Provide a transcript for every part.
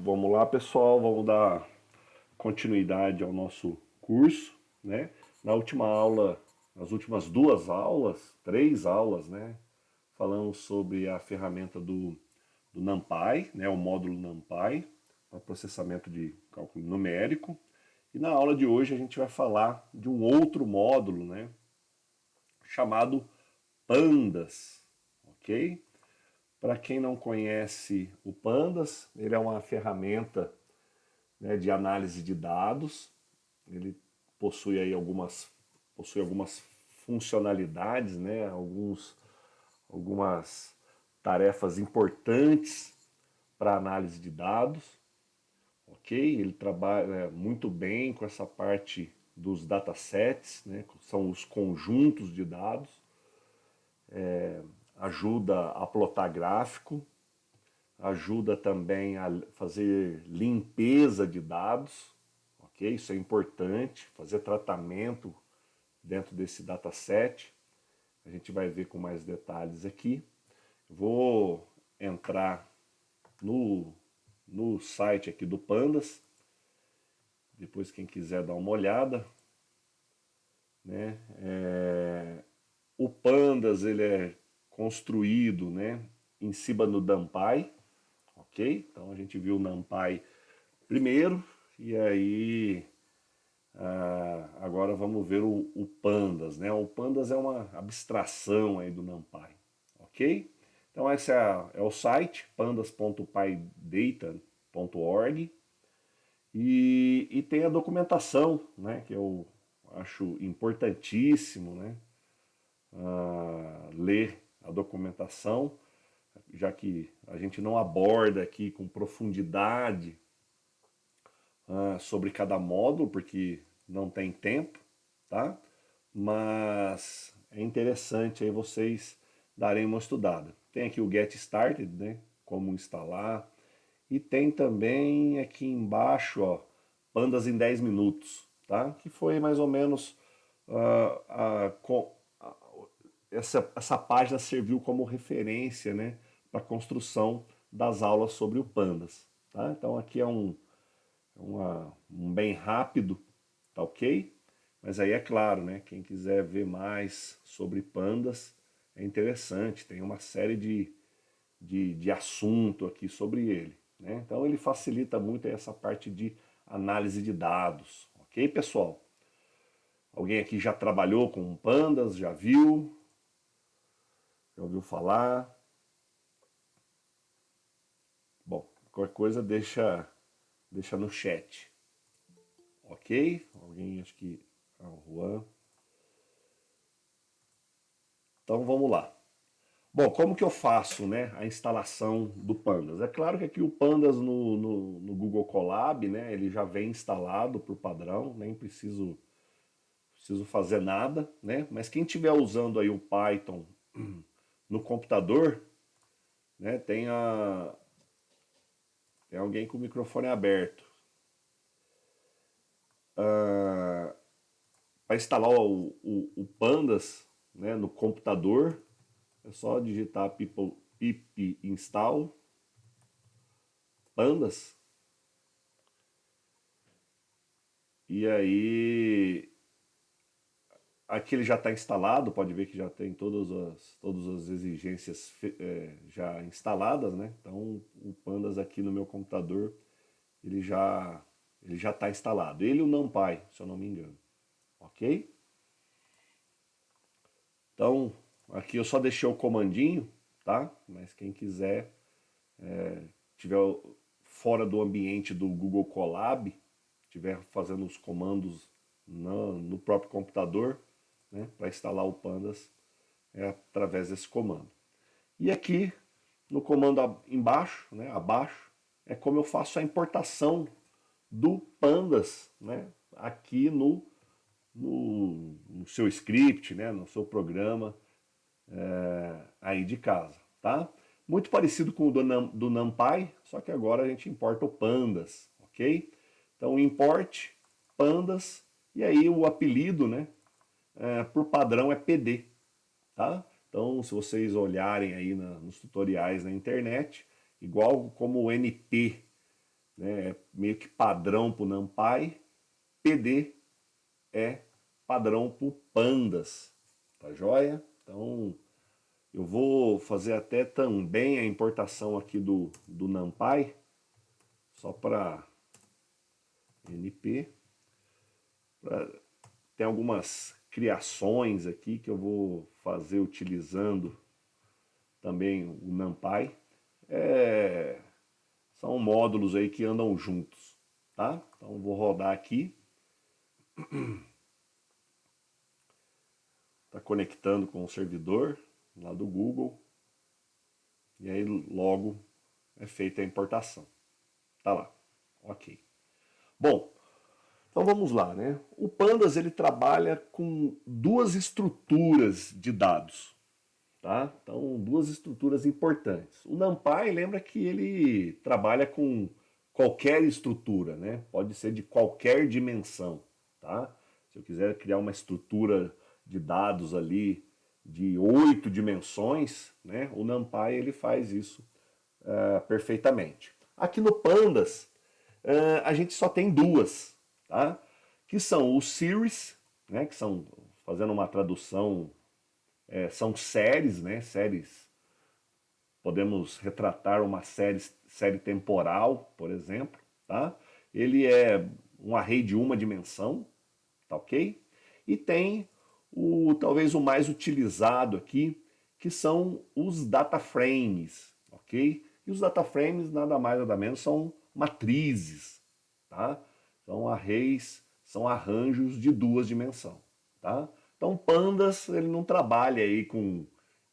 Vamos lá, pessoal, vamos dar continuidade ao nosso curso, né? Na última aula, nas últimas duas aulas, três aulas, né? Falamos sobre a ferramenta do NumPy, né? O módulo NumPy para processamento de cálculo numérico. E na aula de hoje a gente vai falar de um outro módulo, né? Chamado Pandas, ok? Para quem não conhece o Pandas, ele é uma ferramenta, né, de análise de dados. Ele possui aí algumas funcionalidades, né, algumas tarefas importantes para análise de dados, ok? Ele trabalha muito bem com essa parte dos datasets, né, que são os conjuntos de dados, ajuda a plotar gráfico, ajuda também a fazer limpeza de dados, ok? Isso é importante, fazer tratamento dentro desse dataset. A gente vai ver com mais detalhes aqui. Vou entrar no site aqui do Pandas, depois quem quiser dar uma olhada, né? O Pandas ele é construído, né, em cima do NumPy, ok? Então a gente viu o NumPy primeiro, e aí agora vamos ver o Pandas, né? O Pandas é uma abstração aí do NumPy, ok? Então esse é o site, pandas.pydata.org, e tem a documentação, né? Que eu acho importantíssimo, né? Ler a documentação, já que a gente não aborda aqui com profundidade sobre cada módulo, porque não tem tempo, tá? Mas é interessante aí vocês darem uma estudada. Tem aqui o Get Started, né? Como instalar. E tem também aqui embaixo, ó, Pandas em 10 minutos, tá? Que foi mais ou menos essa página serviu como referência, né, para a construção das aulas sobre o Pandas, tá? Então aqui é um bem rápido, tá ok? Mas aí é claro, né? Quem quiser ver mais sobre pandas é interessante, tem uma série de assunto aqui sobre ele, né? Então ele facilita muito essa parte de análise de dados, ok, pessoal? Alguém aqui já trabalhou com pandas, já viu? Já ouviu falar? Bom, qualquer coisa deixa no chat, ok? Alguém, acho que o Juan. Então vamos lá. Bom, como que eu faço, né, a instalação do Pandas? É claro que aqui o Pandas no Google Colab, né, ele já vem instalado por padrão, nem preciso fazer nada, né? Mas quem estiver usando aí o Python no computador, né, tem alguém com o microfone aberto. Para instalar o Pandas, né, no computador, é só digitar pip install pandas, e aí aqui ele já está instalado, pode ver que já tem todas as exigências já instaladas, né? Então o Pandas aqui no meu computador ele já está instalado. Ele e o NumPy, se eu não me engano, ok? Então aqui eu só deixei o comandinho, tá? Mas quem quiser tiver fora do ambiente do Google Colab, estiver fazendo os comandos no próprio computador, né, para instalar o Pandas, é através desse comando. E aqui, no comando embaixo, né, abaixo, é como eu faço a importação do Pandas, né, aqui no seu script, né, no seu programa aí de casa, tá? Muito parecido com o do NumPy, só que agora a gente importa o Pandas, ok? Então import Pandas, e aí o apelido, né, por padrão é PD, tá? Então se vocês olharem aí nos tutoriais na internet, igual como o NP né, é meio que padrão para o NumPy, PD é padrão para o Pandas, tá joia? Então eu vou fazer até também a importação aqui do NumPy, só para NP. Tem algumas criações aqui que eu vou fazer utilizando também o NumPy. São módulos aí que andam juntos, tá? Então vou rodar aqui. Está conectando com o servidor lá do Google. E aí logo é feita a importação. Tá lá. Ok. Bom, então vamos lá, né? O Pandas ele trabalha com duas estruturas de dados, tá? Então, duas estruturas importantes. O NumPy lembra que ele trabalha com qualquer estrutura, né? Pode ser de qualquer dimensão, tá? Se eu quiser criar uma estrutura de dados ali de 8 dimensões, né? O NumPy ele faz isso perfeitamente. Aqui no Pandas, a gente só tem duas, tá? Que são os series, né? Que são, fazendo uma tradução, são séries, né? Séries, podemos retratar uma série temporal, por exemplo, tá? Ele é um array de uma dimensão, tá ok? E tem talvez o mais utilizado aqui, que são os data frames, ok? E os data frames nada mais nada menos são matrizes, tá? São arrays, são arranjos de duas dimensões, tá? Então Pandas ele não trabalha aí com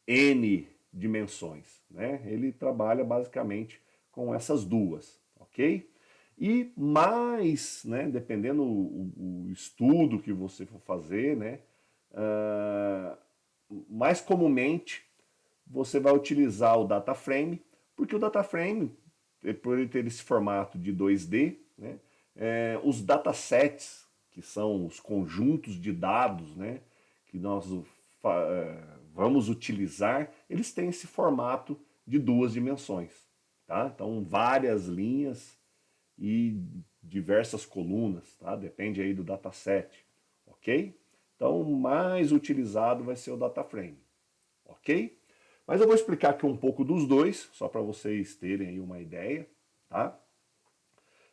n dimensões, né? Ele trabalha basicamente com essas duas, ok? E mais, né, dependendo o estudo que você for fazer, né, mais comumente você vai utilizar o data frame, porque o data frame, por ele ter esse formato de 2D, né, os datasets, que são os conjuntos de dados, né, que nós vamos utilizar, eles têm esse formato de duas dimensões. Tá? Então, várias linhas e diversas colunas, tá? Depende aí do dataset, ok? Então, o mais utilizado vai ser o data frame, ok? Mas eu vou explicar aqui um pouco dos dois, só para vocês terem aí uma ideia, tá?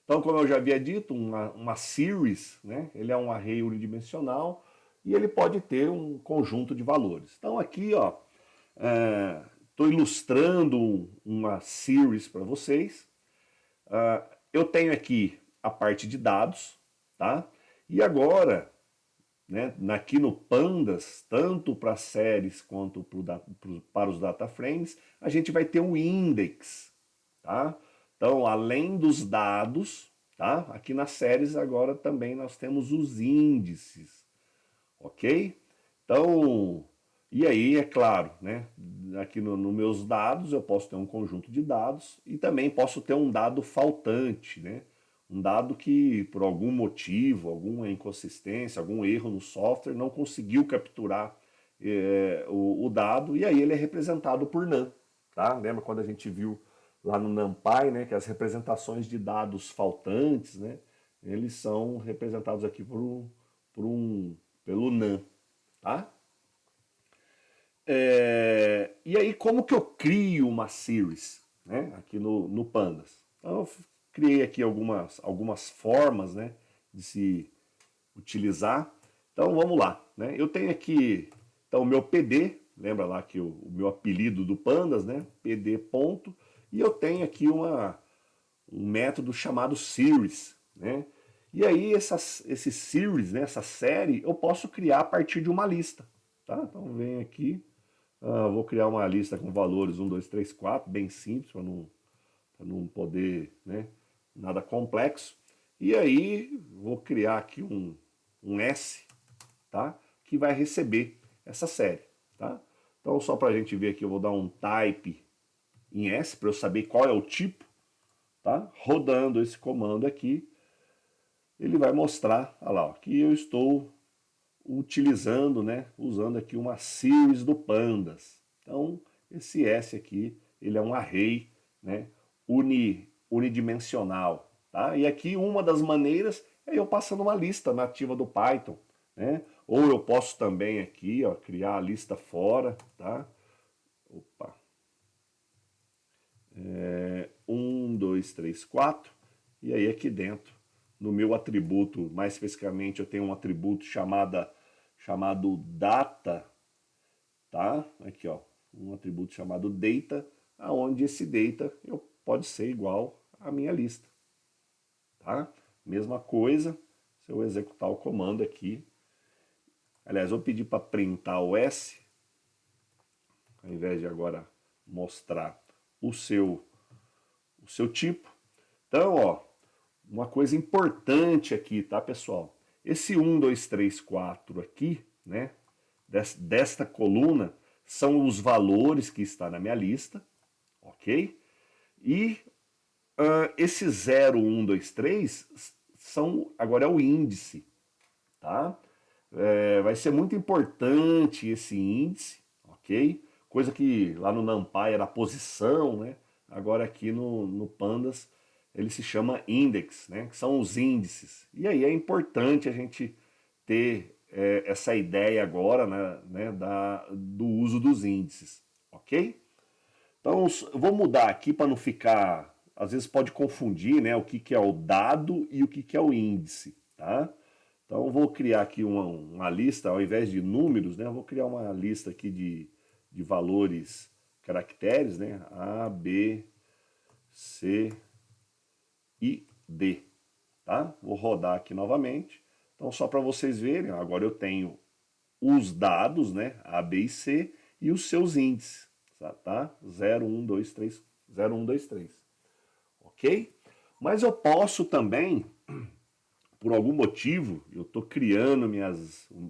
Então, como eu já havia dito, uma series, né? Ele é um array unidimensional e ele pode ter um conjunto de valores. Então, aqui, ó, estou ilustrando uma series para vocês. Eu tenho aqui a parte de dados, tá? E agora, né, aqui no Pandas, tanto para séries quanto para os data frames, a gente vai ter um index, tá? Então, além dos dados, tá? Aqui nas séries agora também nós temos os índices, ok? Então, e aí, é claro, né? Aqui nos meus dados eu posso ter um conjunto de dados e também posso ter um dado faltante, né? Um dado que por algum motivo, alguma inconsistência, algum erro no software não conseguiu capturar o dado e aí ele é representado por num, tá? Lembra quando a gente viu lá no NumPy, né, que as representações de dados faltantes, né, eles são representados aqui pelo num, tá? E aí, como que eu crio uma series, né, aqui no Pandas? Então, eu criei aqui algumas formas, né, de se utilizar. Então, vamos lá. Né? Eu tenho aqui então, o meu PD, lembra lá que o meu apelido do Pandas, né, PD ponto, e eu tenho aqui um método chamado series, né? E aí esse series, né, essa série, eu posso criar a partir de uma lista, tá? Então vem aqui, vou criar uma lista com valores 1, 2, 3, 4, bem simples, para não poder, né, nada complexo. E aí vou criar aqui um S, tá? Que vai receber essa série, tá? Então só para a gente ver aqui, eu vou dar um type em S para eu saber qual é o tipo, tá? Rodando esse comando aqui, ele vai mostrar, olha lá, ó, que eu estou utilizando, né, usando aqui uma series do Pandas. Então, esse S aqui, ele é um array, né, unidimensional, tá? E aqui uma das maneiras é eu passando uma lista nativa do Python, né? Ou eu posso também aqui, ó, criar a lista fora, tá? Opa. 1, 2, 3, 4. E aí aqui dentro, no meu atributo, mais especificamente, eu tenho um atributo chamado data, tá? Aqui, ó, um atributo chamado data, aonde esse data pode ser igual à minha lista, tá? Mesma coisa, se eu executar o comando aqui, aliás, eu vou pedir para printar o S, ao invés de agora mostrar o seu tipo. Então, ó, uma coisa importante aqui, tá, pessoal? Esse 1, 2, 3, 4 aqui, né, desta coluna, são os valores que está na minha lista, ok? E esse 0, 1, 2, 3 agora é o índice, tá? Vai ser muito importante esse índice, ok? Coisa que lá no NumPy era a posição, né? Agora aqui no Pandas ele se chama index, né? Que são os índices. E aí é importante a gente ter essa ideia agora, né, do uso dos índices, ok? Então eu vou mudar aqui para não ficar, às vezes pode confundir, né, o que é o dado e o que é o índice, tá? Então eu vou criar aqui uma lista, ao invés de números, né, eu vou criar uma lista aqui de valores, caracteres, né, A, B, C e D, tá? Vou rodar aqui novamente. Então só para vocês verem, agora eu tenho os dados, né, A, B e C, e os seus índices, tá? 0, 1, 2, 3, 0, 1, 2, 3, ok? Mas eu posso também, por algum motivo, eu estou criando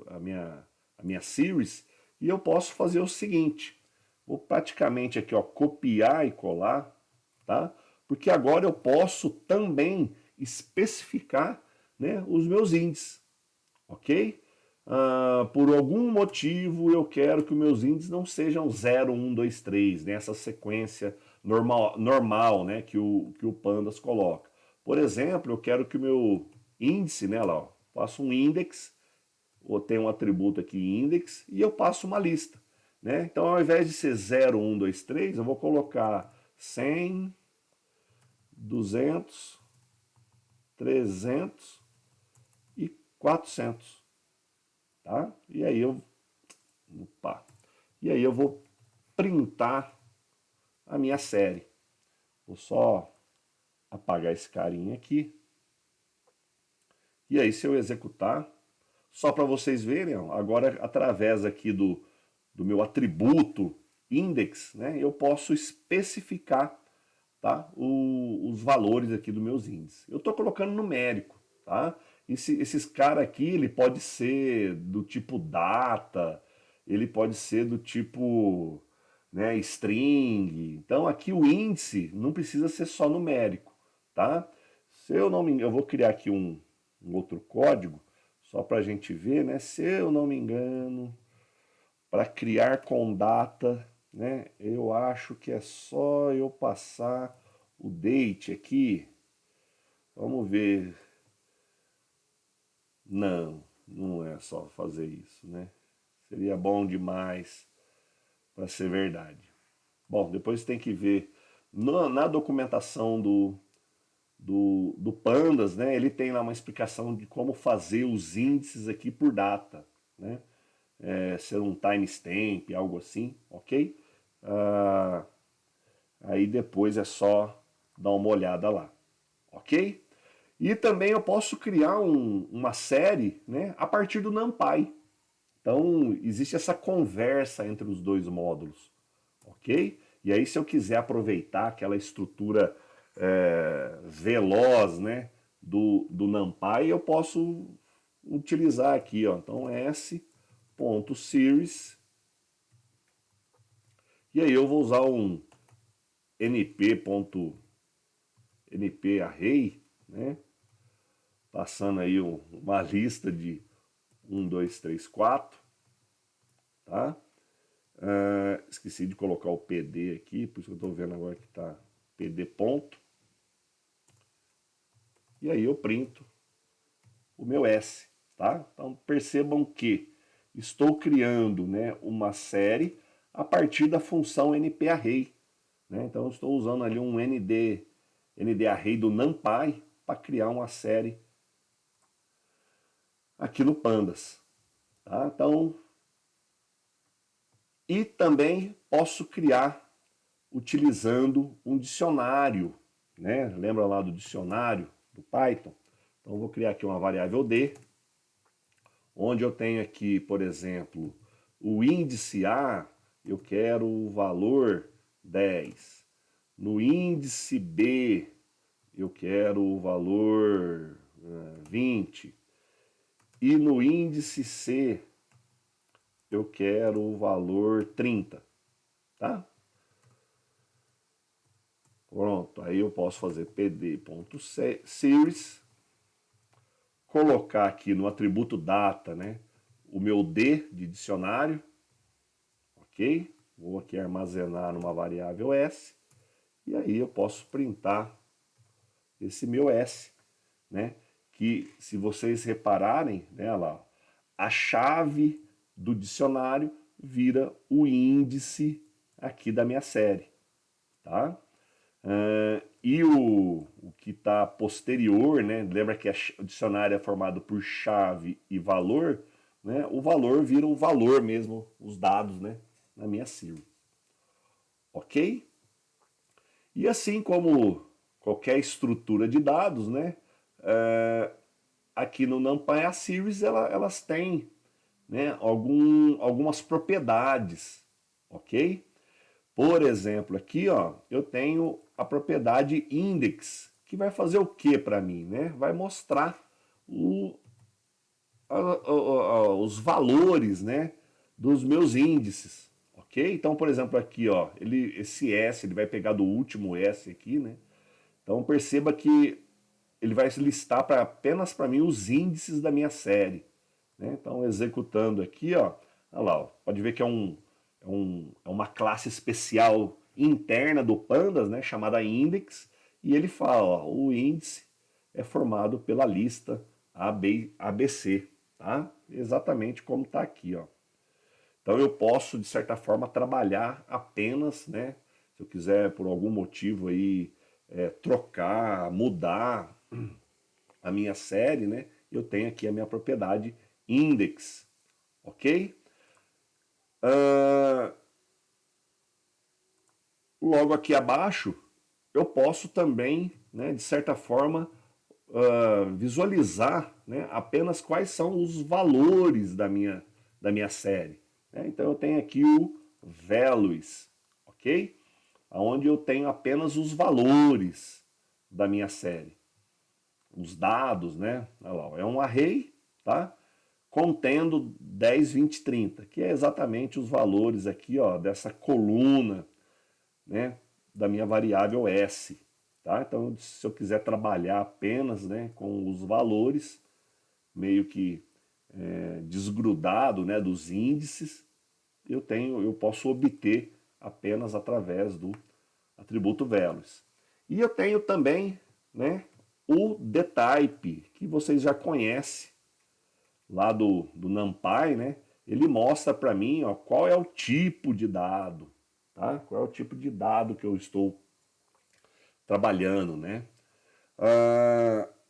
a minha series, e eu posso fazer o seguinte, vou praticamente aqui, ó, copiar e colar, tá? Porque agora eu posso também especificar, né, os meus índices, ok? Por algum motivo eu quero que os meus índices não sejam 0, 1, 2, 3, nessa sequência normal, né, que o Pandas coloca. Por exemplo, eu quero que o meu índice, né, lá, ó, faço um index, ou tem um atributo aqui index, e eu passo uma lista. Né? Então, ao invés de ser 0, 1, 2, 3, eu vou colocar 100, 200, 300 e 400. Tá? Opa, e aí eu vou printar a minha série. Vou só apagar esse carinha aqui. E aí se eu executar, só para vocês verem, ó, agora através aqui do meu atributo index, né, eu posso especificar, tá, os valores aqui dos meus índices. Eu estou colocando numérico, tá? Esses caras aqui, ele pode ser do tipo data, ele pode ser do tipo, né, string. Então aqui o índice não precisa ser só numérico, tá? Se eu não me engano, eu vou criar aqui um outro código só para a gente ver, né? Se eu não me engano, para criar com data, né? Eu acho que é só eu passar o date aqui. Vamos ver. Não, não é só fazer isso, né? Seria bom demais para ser verdade. Bom, depois tem que ver na documentação do Pandas, né? Ele tem lá uma explicação de como fazer os índices aqui por data, né? Ser um timestamp, algo assim, ok? Aí depois é só dar uma olhada lá, ok? E também eu posso criar uma série, né, a partir do NumPy. Então existe essa conversa entre os dois módulos, ok? E aí se eu quiser aproveitar aquela estrutura veloz, né, do NumPy, eu posso utilizar aqui, ó. Então s.series, e aí eu vou usar um np.nparray, né? Passando aí uma lista de 1, 2, 3, 4, tá? Esqueci de colocar o PD aqui, por isso que eu estou vendo agora que está PD ponto. e aí eu printo o meu S, tá? Então percebam que estou criando, né, uma série a partir da função nparray, né? Então eu estou usando ali um ND-array do NumPy para criar uma série aqui no Pandas, tá? Então, e também posso criar utilizando um dicionário, né? Lembra lá do dicionário do Python? Então eu vou criar aqui uma variável D, onde eu tenho aqui, por exemplo, o índice A, eu quero o valor 10. No índice B, eu quero o valor 20. E no índice C, eu quero o valor 30. Tá? Pronto, aí eu posso fazer pd.series, colocar aqui no atributo data, né, o meu D de dicionário, ok? Vou aqui armazenar numa variável S, e aí eu posso printar esse meu S, né? Que se vocês repararem, né, lá, a chave do dicionário vira o índice aqui da minha série, tá? E o que está posterior, né? Lembra que o dicionário é formado por chave e valor, né? O valor vira o valor mesmo, os dados, né? Na minha series. Ok? E assim como qualquer estrutura de dados, né? Aqui no NumPy a series elas têm, né, algumas propriedades, ok? Por exemplo, aqui ó, eu tenho a propriedade index, que vai fazer o que para mim? Né? Vai mostrar os valores, né, dos meus índices, ok? Então, por exemplo, aqui ó, esse S ele vai pegar do último S aqui, né? Então perceba que ele vai listar apenas para mim os índices da minha série, né? Então executando aqui, ó, olha lá, ó, pode ver que é uma classe especial interna do Pandas, né, chamada index, e ele fala, ó, o índice é formado pela lista ABC, tá? Exatamente como está aqui, ó. Então eu posso, de certa forma, trabalhar apenas, né, se eu quiser por algum motivo aí trocar, mudar a minha série, né, eu tenho aqui a minha propriedade index, ok? Logo aqui abaixo, eu posso também, né, de certa forma, visualizar, né, apenas quais são os valores da minha série, né? Então eu tenho aqui o values, ok? Onde eu tenho apenas os valores da minha série. Os dados, né? Olha lá, é um array, tá? Contendo 10, 20, 30, que é exatamente os valores aqui, ó, dessa coluna, né, da minha variável S, tá? Então, se eu quiser trabalhar apenas, né, com os valores, meio que desgrudado, né, dos índices, eu posso obter apenas através do atributo values. E eu tenho também, né, o dtype, que vocês já conhecem lá do NumPy, né? Ele mostra para mim, ó, qual é o tipo de dado, tá? Qual é o tipo de dado que eu estou trabalhando, né?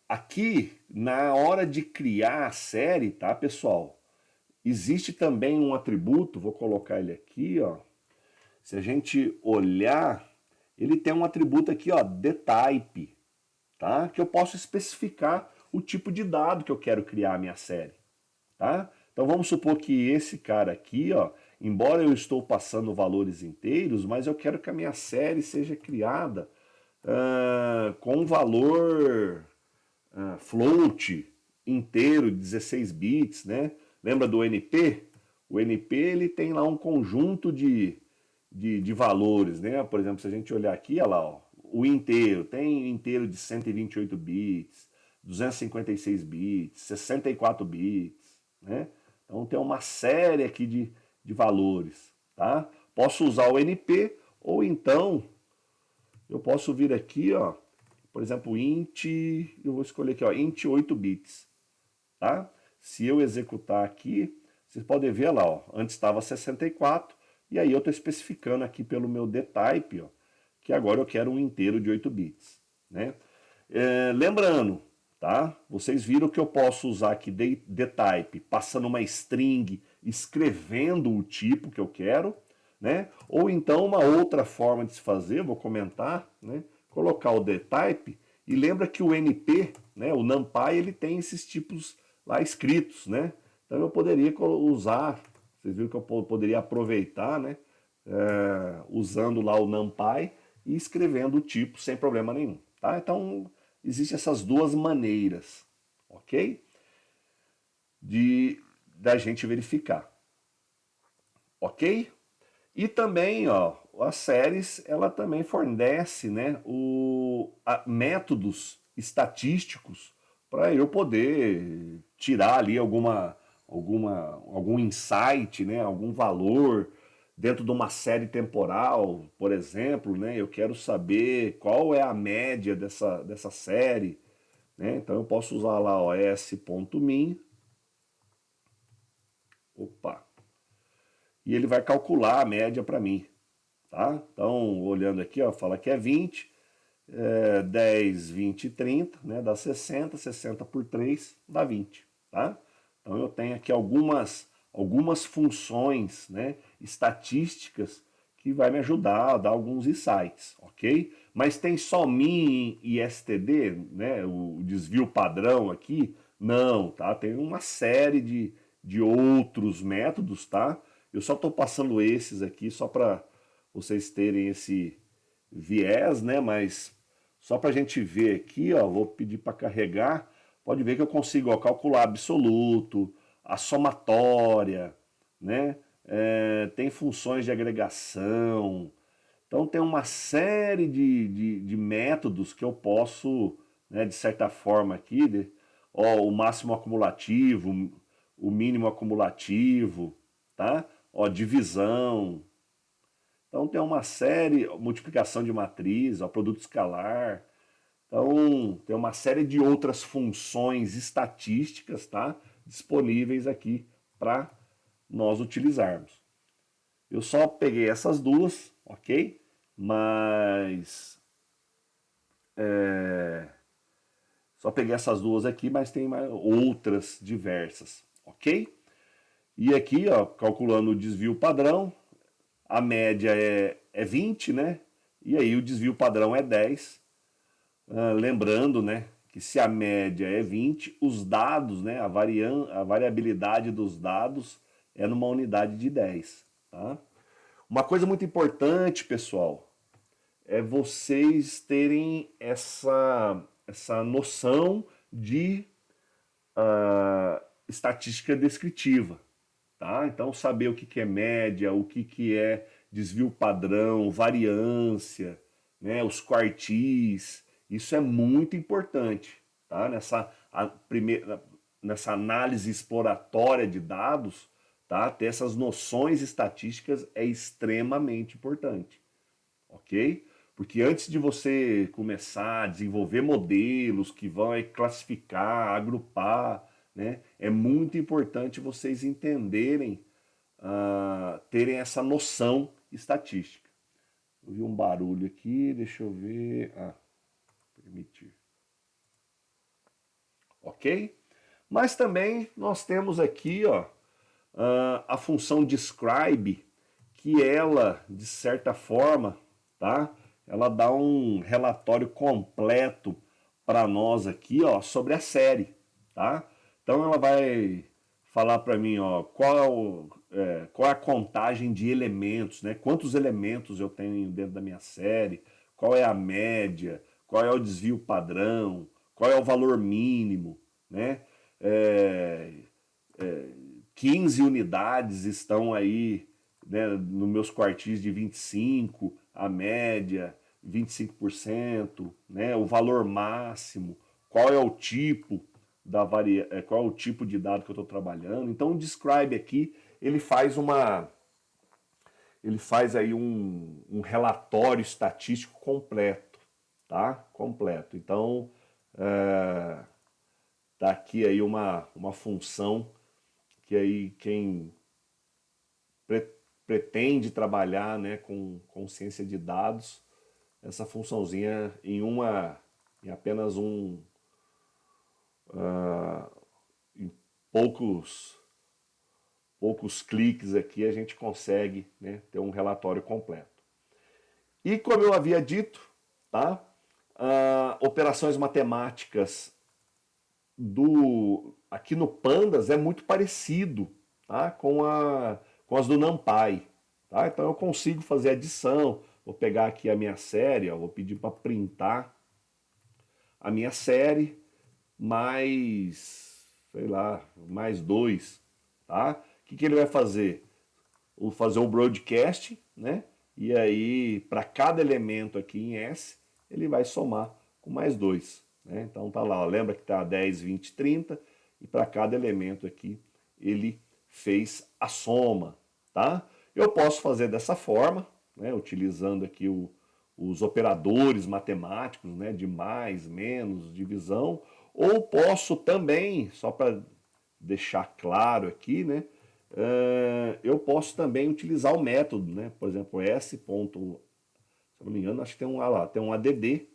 Aqui, na hora de criar a série, tá, pessoal? Existe também um atributo, vou colocar ele aqui, ó. Se a gente olhar, ele tem um atributo aqui, ó, dtype, tá? Que eu posso especificar o tipo de dado que eu quero criar a minha série, tá? Então vamos supor que esse cara aqui, ó, embora eu estou passando valores inteiros, mas eu quero que a minha série seja criada com um valor float inteiro, 16 bits, né? Lembra do NP? O NP ele tem lá um conjunto de valores, né? Por exemplo, se a gente olhar aqui, olha lá, ó, o inteiro, tem inteiro de 128 bits, 256 bits, 64 bits, né? Então tem uma série aqui de valores, tá? Posso usar o NP ou então eu posso vir aqui, ó, por exemplo, int, eu vou escolher aqui, ó, int 8 bits, tá? Se eu executar aqui, vocês podem ver lá, ó, antes estava 64, e aí eu estou especificando aqui pelo meu dtype, ó, que agora eu quero um inteiro de 8 bits, né? Lembrando, tá? Vocês viram que eu posso usar aqui dtype, passando uma string, escrevendo o tipo que eu quero, né? Ou então uma outra forma de se fazer, vou comentar, né? Colocar o dtype e lembra que o NP, né? O NumPy, ele tem esses tipos lá escritos, né? Então eu poderia usar, vocês viram que eu poderia aproveitar, né? Usando lá o NumPy e escrevendo o tipo sem problema nenhum, tá? Então existem essas duas maneiras, ok? Da gente verificar, ok? E também, ó, as séries, ela também fornece, né, métodos estatísticos para eu poder tirar ali algum insight, né, algum valor dentro de uma série temporal, por exemplo, né, eu quero saber qual é a média dessa série, né, então eu posso usar lá, ó, s.min, opa, e ele vai calcular a média para mim, tá? Então, olhando aqui, ó, fala que é 20, 10, 20, 30, né? Dá 60, 60 por 3 dá 20, tá? Então eu tenho aqui algumas funções, né, estatísticas que vai me ajudar a dar alguns insights, ok? Mas tem só min e std, né, o desvio padrão aqui? Não, tá? Tem uma série de outros métodos, tá? Eu só estou passando esses aqui só para vocês terem esse viés, né? Mas só para a gente ver aqui, ó, vou pedir para carregar. Pode ver que eu consigo, ó, calcular absoluto, a somatória, né? Tem funções de agregação. Então tem uma série de métodos que eu posso, né, de certa forma aqui, ó, o máximo acumulativo, o mínimo acumulativo, tá? Ó, divisão. Então tem uma série, multiplicação de matriz, ó, produto escalar. Então tem uma série de outras funções estatísticas, tá? Disponíveis aqui para nós utilizarmos. Eu só peguei essas duas, ok? Mas só peguei essas duas aqui, mas tem outras diversas, ok? E aqui, ó, calculando o desvio padrão, a média é 20, né? E aí o desvio padrão é 10. Lembrando, né, que se a média é 20, os dados, né, a variabilidade dos dados é numa unidade de 10. Tá? Uma coisa muito importante, pessoal, é vocês terem essa noção de estatística descritiva. Tá? Então, saber o que é média, o que é desvio padrão, variância, né, os quartis, isso é muito importante. Tá? Nessa análise exploratória de dados, tá? Ter essas noções estatísticas é extremamente importante. Ok? Porque antes de você começar a desenvolver modelos que vão classificar, agrupar, né, é muito importante vocês entenderem, terem essa noção estatística. Eu vi um barulho aqui, deixa eu ver. Permitir. Ok? Mas também nós temos aqui, ó, a função describe, que ela, de certa forma, tá? Ela dá um relatório completo para nós aqui, ó, sobre a série, tá? Então ela vai falar para mim, ó, qual é a contagem de elementos, né? Quantos elementos eu tenho dentro da minha série, qual é a média, qual é o desvio padrão, qual é o valor mínimo, né? É, 15 unidades estão aí, né, nos meus quartis de 25, a média 25%, né, o valor máximo, qual é o tipo qual é o tipo de dado que eu estou trabalhando. Então o describe aqui, ele faz aí um relatório estatístico completo, tá? Completo. Então, tá aqui aí uma função que aí quem pre- pretende trabalhar, né, com ciência de dados, essa funçãozinha em apenas em poucos cliques aqui a gente consegue, né, ter um relatório completo. E como eu havia dito, tá? Operações matemáticas aqui no Pandas é muito parecido, tá? Com as do NumPy, tá? Então eu consigo fazer adição. Vou pegar aqui a minha série, ó, vou pedir para printar a minha série mais, sei lá, mais dois, tá? O que ele vai fazer? Vou fazer o broadcast, né? E aí, para cada elemento aqui em S, ele vai somar com mais dois, né? Então tá lá, ó, lembra que tá 10, 20, 30, e para cada elemento aqui ele fez a soma, tá? Eu posso fazer dessa forma, né? Utilizando aqui os operadores matemáticos, né? De mais, menos, divisão, ou posso também, só para deixar claro aqui, né? Eu posso também utilizar o método, né? Por exemplo, S. Ponto, se eu não me engano, acho que tem tem um ADD,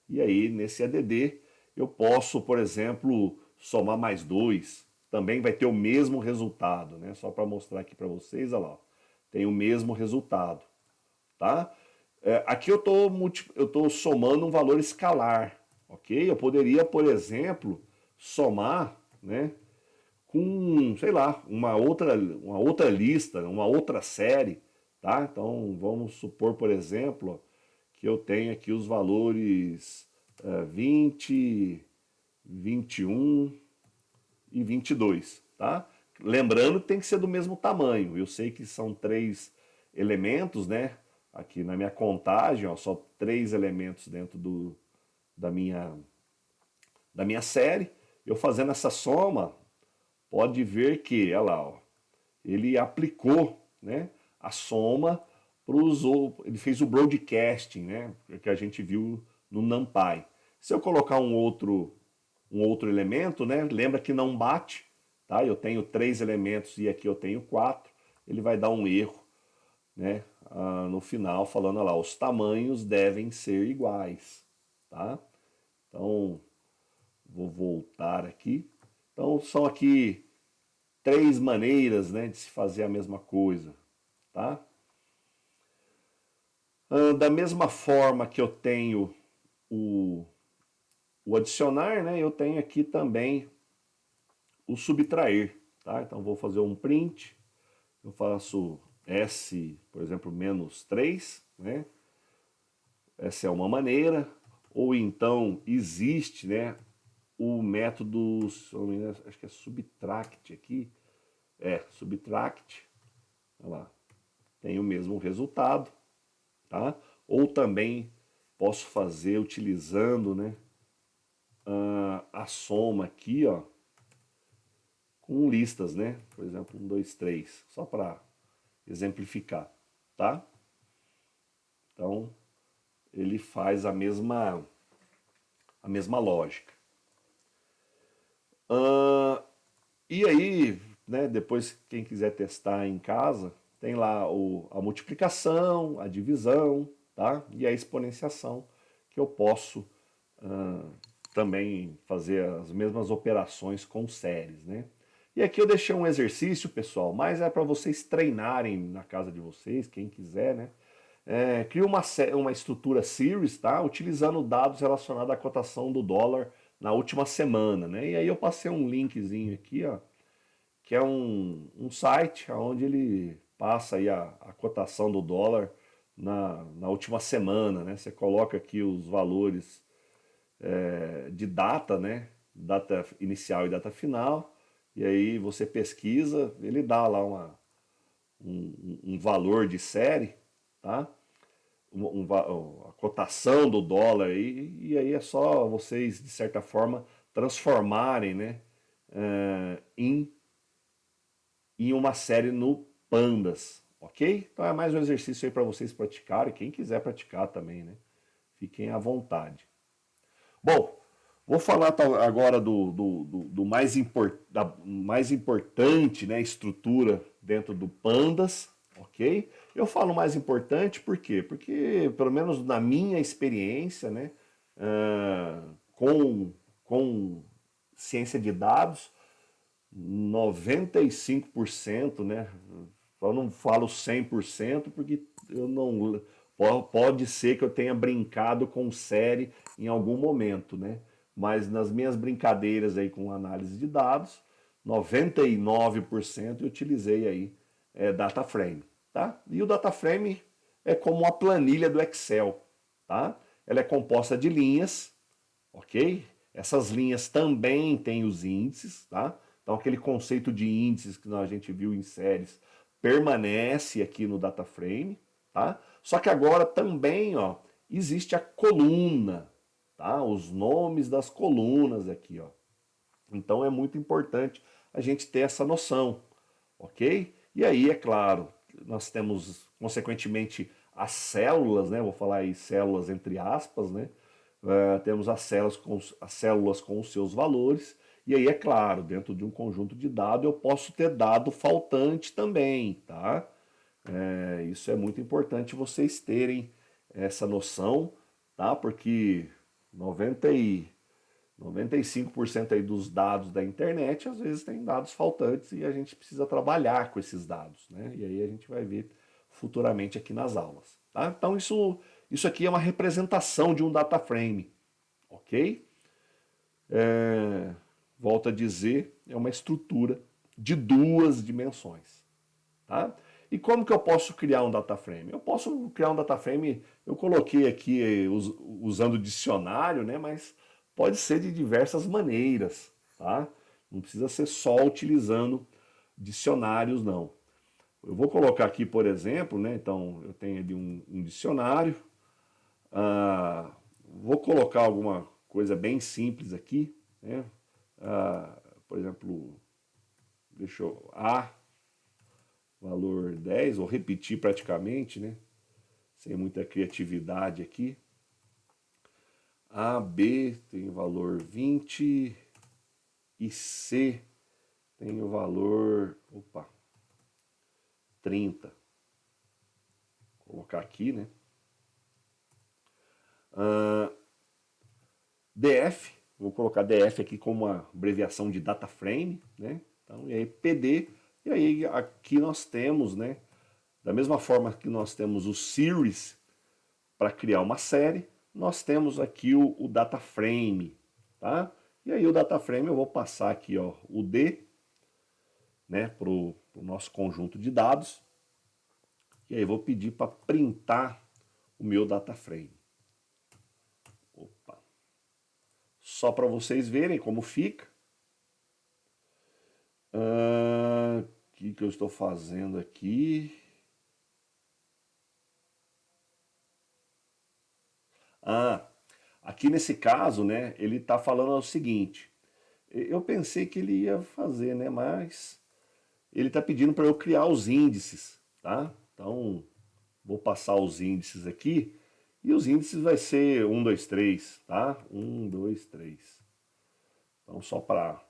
e aí nesse ADD eu posso, por exemplo, somar mais dois, também vai ter o mesmo resultado, né? Só para mostrar aqui para vocês, olha lá, tem o mesmo resultado, tá? Aqui eu tô somando um valor escalar, ok? Eu poderia, por exemplo, somar, né? Com, sei lá, uma outra lista, uma outra série, tá? Então, vamos supor, por exemplo, que eu tenho aqui os valores 20, 21 e 22, tá? Lembrando que tem que ser do mesmo tamanho. Eu sei que são três elementos, né? Aqui na minha contagem, ó, só três elementos dentro da minha, da minha série. Eu fazendo essa soma, pode ver que, olha lá, ó, ele aplicou, né, a soma ele fez o broadcasting, né, que a gente viu no NumPy. Se eu colocar um outro elemento, né, lembra que não bate, tá? Eu tenho três elementos e aqui eu tenho quatro, ele vai dar um erro, né, no final falando olha lá, os tamanhos devem ser iguais, tá? Então vou voltar aqui. Então são aqui três maneiras, né, de se fazer a mesma coisa, tá? Da mesma forma que eu tenho o, o adicionar, né, eu tenho aqui também o subtrair, tá? Então vou fazer um print, eu faço S, por exemplo, menos 3, né? Essa é uma maneira. Ou então existe, né, o método, acho que é subtract aqui, subtract, olha lá, tem o mesmo resultado, tá? Ou também posso fazer utilizando, né, a soma aqui, ó, com listas, né? Por exemplo, 1, 2, 3, só para exemplificar, tá? Então, ele faz a mesma lógica. E aí, né, depois quem quiser testar em casa, tem lá a multiplicação, a divisão, tá? E a exponenciação, que eu posso também fazer as mesmas operações com séries, né? E aqui eu deixei um exercício, pessoal, mas é para vocês treinarem na casa de vocês, quem quiser, né? Cria uma estrutura series, tá? Utilizando dados relacionados à cotação do dólar na última semana, né? E aí eu passei um linkzinho aqui, ó, que é um site onde ele passa aí a cotação do dólar na última semana, né? Você coloca aqui os valores de data, né? Data inicial e data final, e aí você pesquisa, ele dá lá um valor de série, tá? A cotação do dólar e aí é só vocês, de certa forma, transformarem, né, em uma série no Pandas, ok? Então é mais um exercício aí para vocês praticarem, quem quiser praticar também, né? Fiquem à vontade. Bom, vou falar agora do mais importante, né, estrutura dentro do Pandas, ok? Eu falo mais importante por quê? Porque, pelo menos na minha experiência, né, com ciência de dados, 95%, né? Eu não falo 100% porque eu não pode ser que eu tenha brincado com série em algum momento, né? Mas nas minhas brincadeiras aí com análise de dados, 99% eu utilizei aí data frame, tá? E o data frame é como uma planilha do Excel, tá? Ela é composta de linhas, ok? Essas linhas também têm os índices, tá? Então aquele conceito de índices que a gente viu em séries permanece aqui no data frame, tá? Só que agora também, ó, existe a coluna, tá? Os nomes das colunas aqui, ó. Então é muito importante a gente ter essa noção, ok? E aí, é claro, nós temos, consequentemente, as células, né? Vou falar aí células entre aspas, né? Temos as células com os seus valores, e aí, é claro, dentro de um conjunto de dados eu posso ter dado faltante também, tá? Isso é muito importante vocês terem essa noção, tá? Porque 90 e 95% aí dos dados da internet, às vezes tem dados faltantes e a gente precisa trabalhar com esses dados, né? E aí a gente vai ver futuramente aqui nas aulas, tá? Então isso aqui é uma representação de um data frame, ok? Volto a dizer, é uma estrutura de duas dimensões, tá? E como que eu posso criar um data frame? Eu posso criar um data frame, eu coloquei aqui usando o dicionário, né? Mas pode ser de diversas maneiras, tá? Não precisa ser só utilizando dicionários, não. Eu vou colocar aqui, por exemplo, né? Então eu tenho ali um dicionário. Vou colocar alguma coisa bem simples aqui, né? Por exemplo, deixa eu. Valor 10, vou repetir praticamente, né? Sem muita criatividade aqui. A, B tem o valor 20 e C tem o valor, 30. Vou colocar aqui, né? DF, vou colocar DF aqui como uma abreviação de data frame, né? Então, e aí PD, e aí aqui nós temos, né? Da mesma forma que nós temos o series para criar uma série, nós temos aqui o data frame, tá? E aí o data frame eu vou passar aqui, ó, o D, né, para o nosso conjunto de dados, e aí eu vou pedir para printar o meu data frame. Opa. Só para vocês verem como fica. O que eu estou fazendo aqui? Aqui nesse caso, né, ele está falando o seguinte. Eu pensei que ele ia fazer, né, mas ele está pedindo para eu criar os índices, tá? Então, vou passar os índices aqui. E os índices vai ser 1, 2, 3, tá? 1, 2, 3. Então, só para...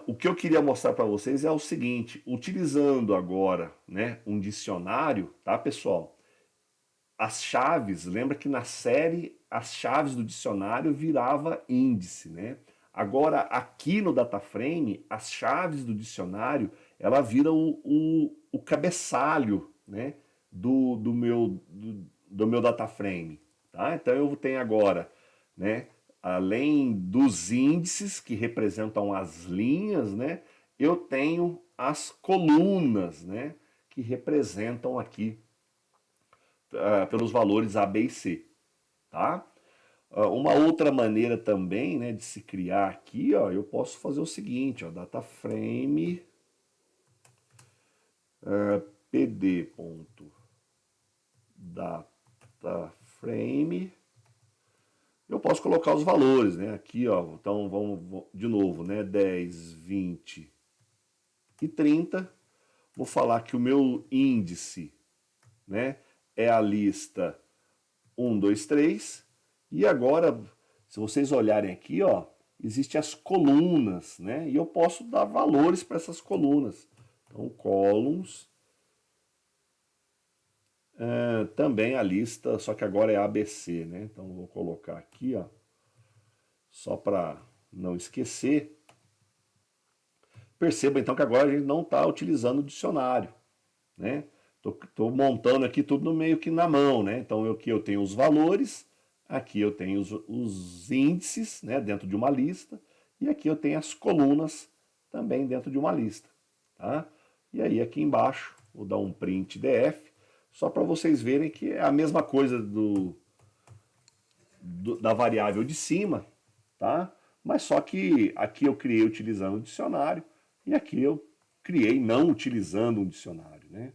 o que eu queria mostrar para vocês é o seguinte, utilizando agora, né, um dicionário, tá, pessoal? As chaves, lembra que na série as chaves do dicionário virava índice, né? Agora aqui no DataFrame, as chaves do dicionário, ela vira o cabeçalho, né, do meu DataFrame, tá? Então eu tenho agora, né, além dos índices que representam as linhas, né, eu tenho as colunas, né, que representam aqui pelos valores A, B e C, tá? Uma outra maneira também, né, de se criar aqui, ó, eu posso fazer o seguinte, ó, data frame pd.data frame. Eu posso colocar os valores, né? Aqui, ó, então vamos de novo, né? 10, 20 e 30. Vou falar que o meu índice, né, é a lista 1, 2, 3. E agora, se vocês olharem aqui, ó, existem as colunas, né? E eu posso dar valores para essas colunas. Então, columns, também a lista, só que agora é ABC, né? Então, vou colocar aqui, ó, só para não esquecer. Perceba então que agora a gente não está utilizando o dicionário, né? Estou montando aqui tudo no meio que na mão, né? Então aqui eu tenho os valores, aqui eu tenho os índices, né, dentro de uma lista, e aqui eu tenho as colunas também dentro de uma lista, tá? E aí aqui embaixo vou dar um print df, só para vocês verem que é a mesma coisa da variável de cima, tá? Mas só que aqui eu criei utilizando o dicionário e aqui eu criei não utilizando um dicionário, né?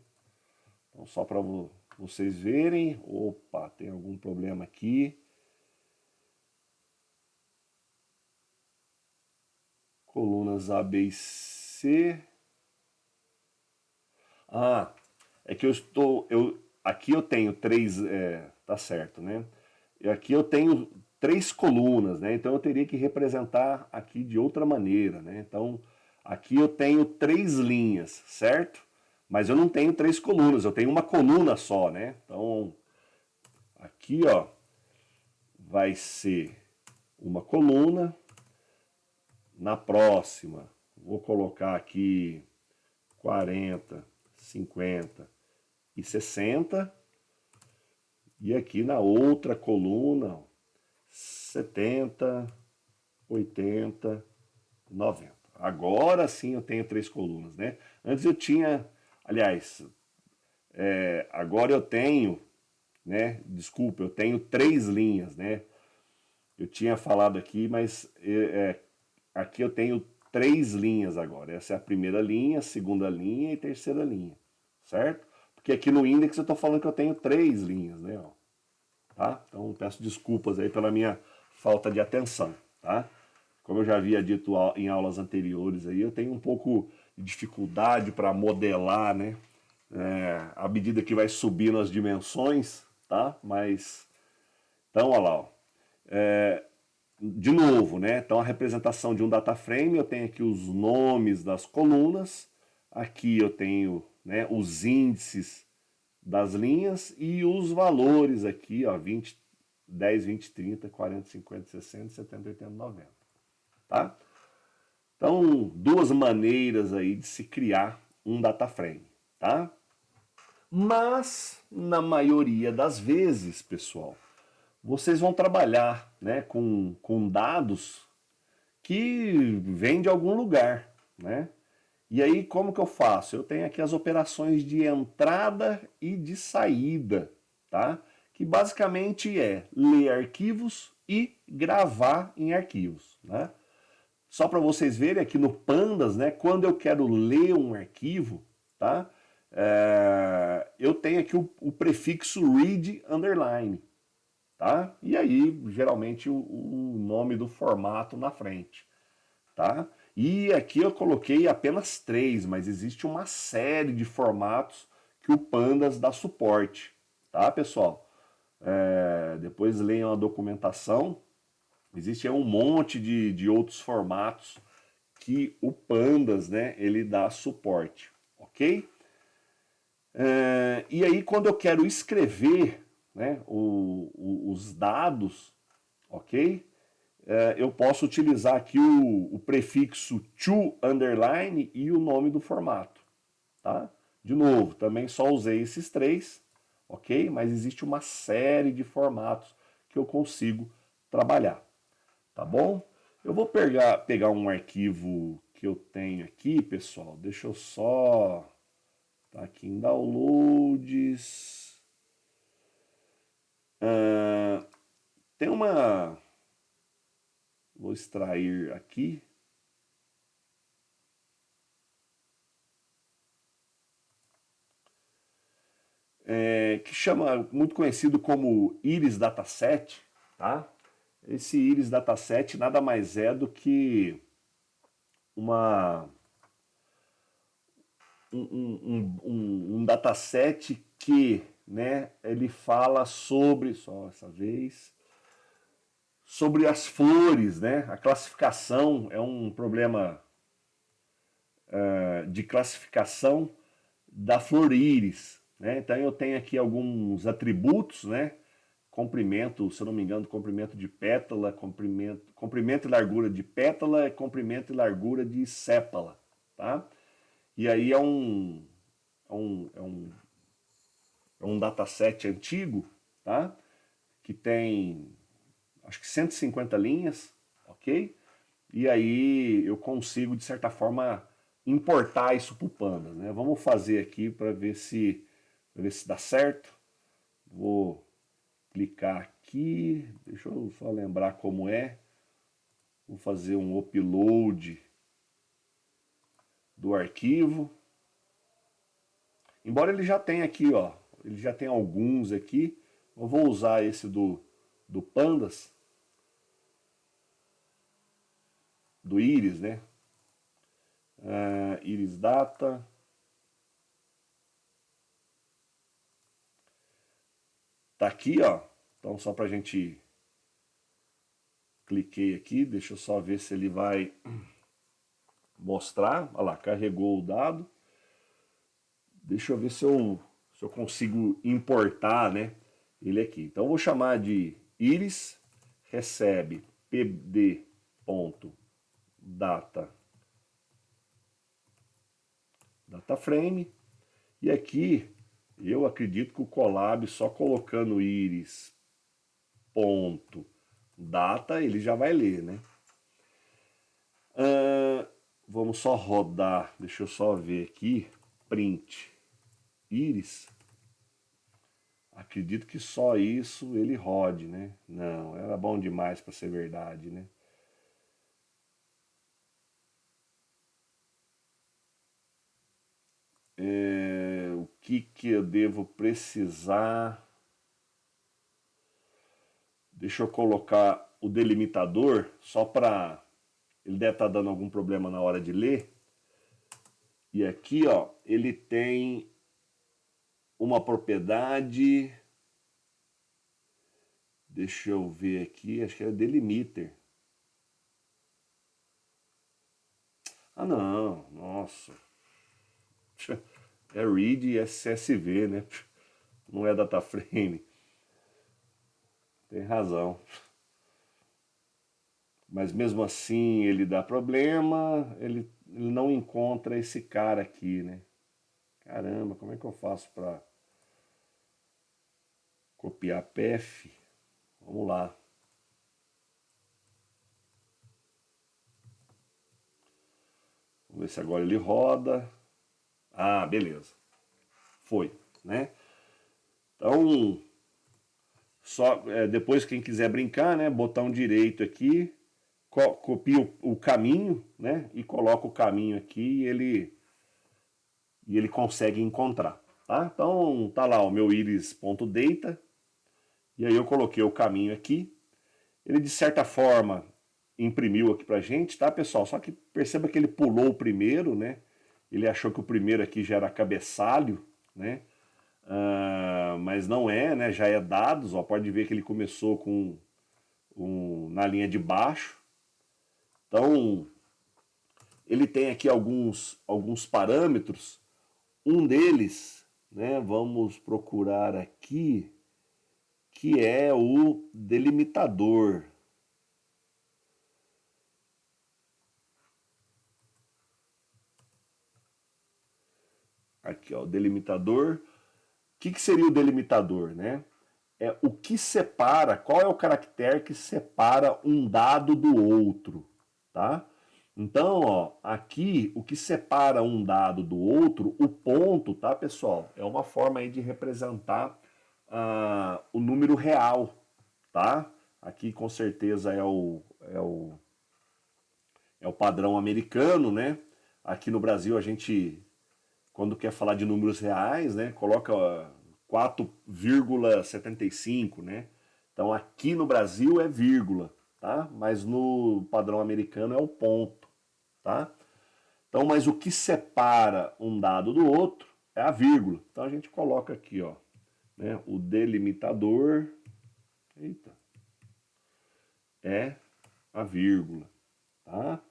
Então só para vocês verem, opa, tem algum problema aqui. Colunas A, B e C. Ah, é que aqui eu tenho três, tá certo, né? E aqui eu tenho três colunas, né? Então eu teria que representar aqui de outra maneira, né? Então aqui eu tenho três linhas, certo? Mas eu não tenho três colunas, eu tenho uma coluna só, né? Então aqui, ó, vai ser uma coluna. Na próxima, vou colocar aqui 40, 50 e 60. E aqui na outra coluna, 70, 80, 90. Agora sim eu tenho três colunas, né? Antes eu tinha, aliás, agora eu tenho, né? Desculpa, eu tenho três linhas, né? Eu tinha falado aqui, mas aqui eu tenho três linhas agora. Essa é a primeira linha, segunda linha e terceira linha, certo? Porque aqui no index eu estou falando que eu tenho três linhas, né? Ó, tá? Então peço desculpas aí pela minha falta de atenção, tá? Como eu já havia dito em aulas anteriores aí, eu tenho um pouco de dificuldade para modelar, né? À medida que vai subindo as dimensões, tá? Mas, então, olha lá, ó. De novo, né? Então a representação de um data frame, eu tenho aqui os nomes das colunas, aqui eu tenho, né, os índices das linhas e os valores aqui, ó, 20, 10, 20, 30, 40, 50, 60, 70, 80, 90, tá? Então, duas maneiras aí de se criar um data frame, tá? Mas, na maioria das vezes, pessoal, vocês vão trabalhar, né, com dados que vêm de algum lugar, né? E aí, como que eu faço? Eu tenho aqui as operações de entrada e de saída, tá? Que basicamente é ler arquivos e gravar em arquivos, né? Só para vocês verem aqui no Pandas, né? Quando eu quero ler um arquivo, tá? Eu tenho aqui o prefixo read underline, tá? E aí, geralmente, o nome do formato na frente, tá? E aqui eu coloquei apenas três, mas existe uma série de formatos que o Pandas dá suporte, tá, pessoal? Depois leiam a documentação. Existe um monte de outros formatos que o Pandas, né, ele dá suporte, ok? E aí, quando eu quero escrever, né, os dados, ok? Eu posso utilizar aqui o prefixo to underline e o nome do formato, tá? De novo, também só usei esses três, ok? Mas existe uma série de formatos que eu consigo trabalhar, tá bom? Eu vou pegar um arquivo que eu tenho aqui, pessoal. Deixa eu só... Tá aqui em downloads. Tem uma... Vou extrair aqui. Que chama, muito conhecido como Iris Dataset, tá? Esse Iris Dataset nada mais é do que um dataset que, né, ele fala sobre, só essa vez, sobre as flores, né? A classificação é um problema de classificação da flor íris, né? Então eu tenho aqui alguns atributos, né? Comprimento, se eu não me engano, comprimento de pétala, comprimento e largura de pétala, comprimento e largura de sépala, tá? E aí é um, é um, é um dataset antigo, tá? Que tem, acho que 150 linhas, ok? E aí eu consigo, de certa forma, importar isso para o Pandas, né? Vamos fazer aqui para ver se dá certo. Vou clicar aqui, deixa eu só lembrar como é. Vou fazer um upload do arquivo. Embora ele já tenha aqui, ó, ele já tem alguns aqui. Eu vou usar esse do Pandas, do Iris, né? Iris Data. Tá aqui, ó. Então só pra gente cliquei aqui, deixa eu só ver se ele vai mostrar. Olha lá, carregou o dado. Deixa eu ver se eu consigo importar, né, ele aqui. Então eu vou chamar de iris recebe pd.data frame. E aqui eu acredito que o Colab só colocando iris.data ele já vai ler, né? Vamos só rodar, deixa eu só ver aqui, print íris. Acredito que só isso ele rode, né? Não, era bom demais para ser verdade, né? O que eu devo precisar? Deixa eu colocar o delimitador só para ele deve estar dando algum problema na hora de ler. E aqui, ó, ele tem uma propriedade. Deixa eu ver aqui, acho que é delimiter. Ah, não, nossa. É read e SSV, né? Não é data frame. Tem razão. Mas mesmo assim ele dá problema, ele não encontra esse cara aqui, né? Caramba, como é que eu faço para copiar PF? Vamos lá. Vamos ver se agora ele roda. Ah, beleza. Foi, né? Então, só depois quem quiser brincar, né? Botão direito aqui, copia o caminho, né? E coloca o caminho aqui e ele consegue encontrar, tá? Então tá lá o meu iris.data e aí eu coloquei o caminho aqui. Ele de certa forma imprimiu aqui pra gente, tá, pessoal? Só que perceba que ele pulou o primeiro, né? Ele achou que o primeiro aqui já era cabeçalho, né? Mas não é, né? Já é dados, ó. Pode ver que ele começou com na linha de baixo. Então, ele tem aqui alguns parâmetros. Um deles, né? Vamos procurar aqui, que é o delimitador. Aqui, ó, o delimitador. O que seria o delimitador, né? É o que separa, qual é o caractere que separa um dado do outro, tá? Então, ó, aqui o que separa um dado do outro, o ponto, tá, pessoal? É uma forma aí de representar o número real, tá? Aqui com certeza é o padrão americano, né? Aqui no Brasil a gente, quando quer falar de números reais, né, coloca 4,75, né? Então aqui no Brasil é vírgula, tá? Mas no padrão americano é o ponto, tá? Então, mas o que separa um dado do outro é a vírgula. Então a gente coloca aqui, ó, né? O delimitador, eita, é a vírgula, tá?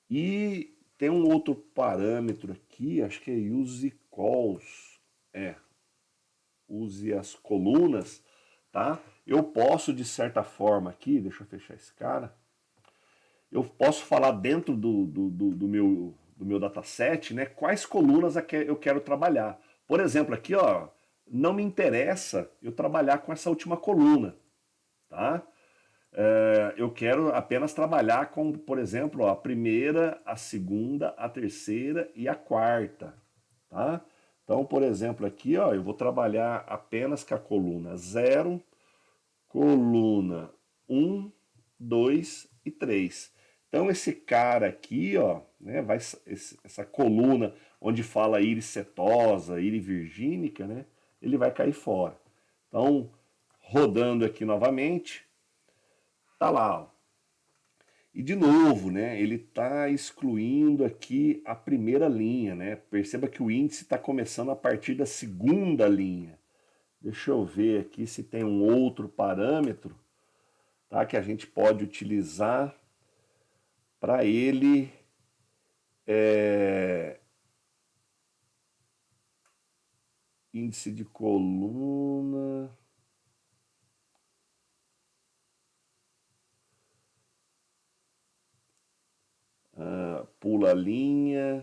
E tem um outro parâmetro aqui, acho que é use calls, use as colunas, tá? Eu posso, de certa forma aqui, deixa eu fechar esse cara, eu posso falar dentro do meu dataset, né, quais colunas eu quero trabalhar. Por exemplo, aqui, ó, não me interessa eu trabalhar com essa última coluna, tá? Eu quero apenas trabalhar com, por exemplo, ó, a primeira, a segunda, a terceira e a quarta, tá? Então, por exemplo, aqui, ó, eu vou trabalhar apenas com a coluna 0, coluna 1, 2 e 3. Então, esse cara aqui, ó, né, essa coluna onde fala íris setosa, íris virgínica, né, ele vai cair fora. Então, rodando aqui novamente, tá lá, ó. E de novo, né, ele está excluindo aqui a primeira linha, né? Perceba que o índice está começando a partir da segunda linha. Deixa eu ver aqui se tem um outro parâmetro, tá, que a gente pode utilizar para ele índice de coluna, pula linha.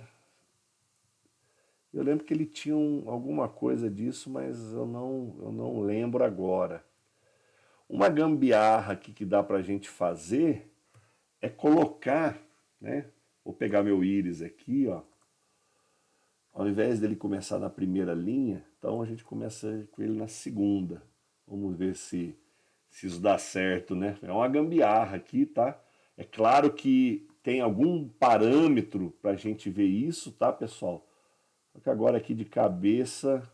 Eu lembro que ele tinha alguma coisa disso, mas eu não lembro agora. Uma gambiarra aqui que dá para a gente fazer é colocar, né? Vou pegar meu íris aqui, ó. Ao invés dele começar na primeira linha, então a gente começa com ele na segunda. Vamos ver se isso dá certo, né? É uma gambiarra aqui, tá? É claro que tem algum parâmetro para a gente ver isso, tá, pessoal? Só que agora aqui de cabeça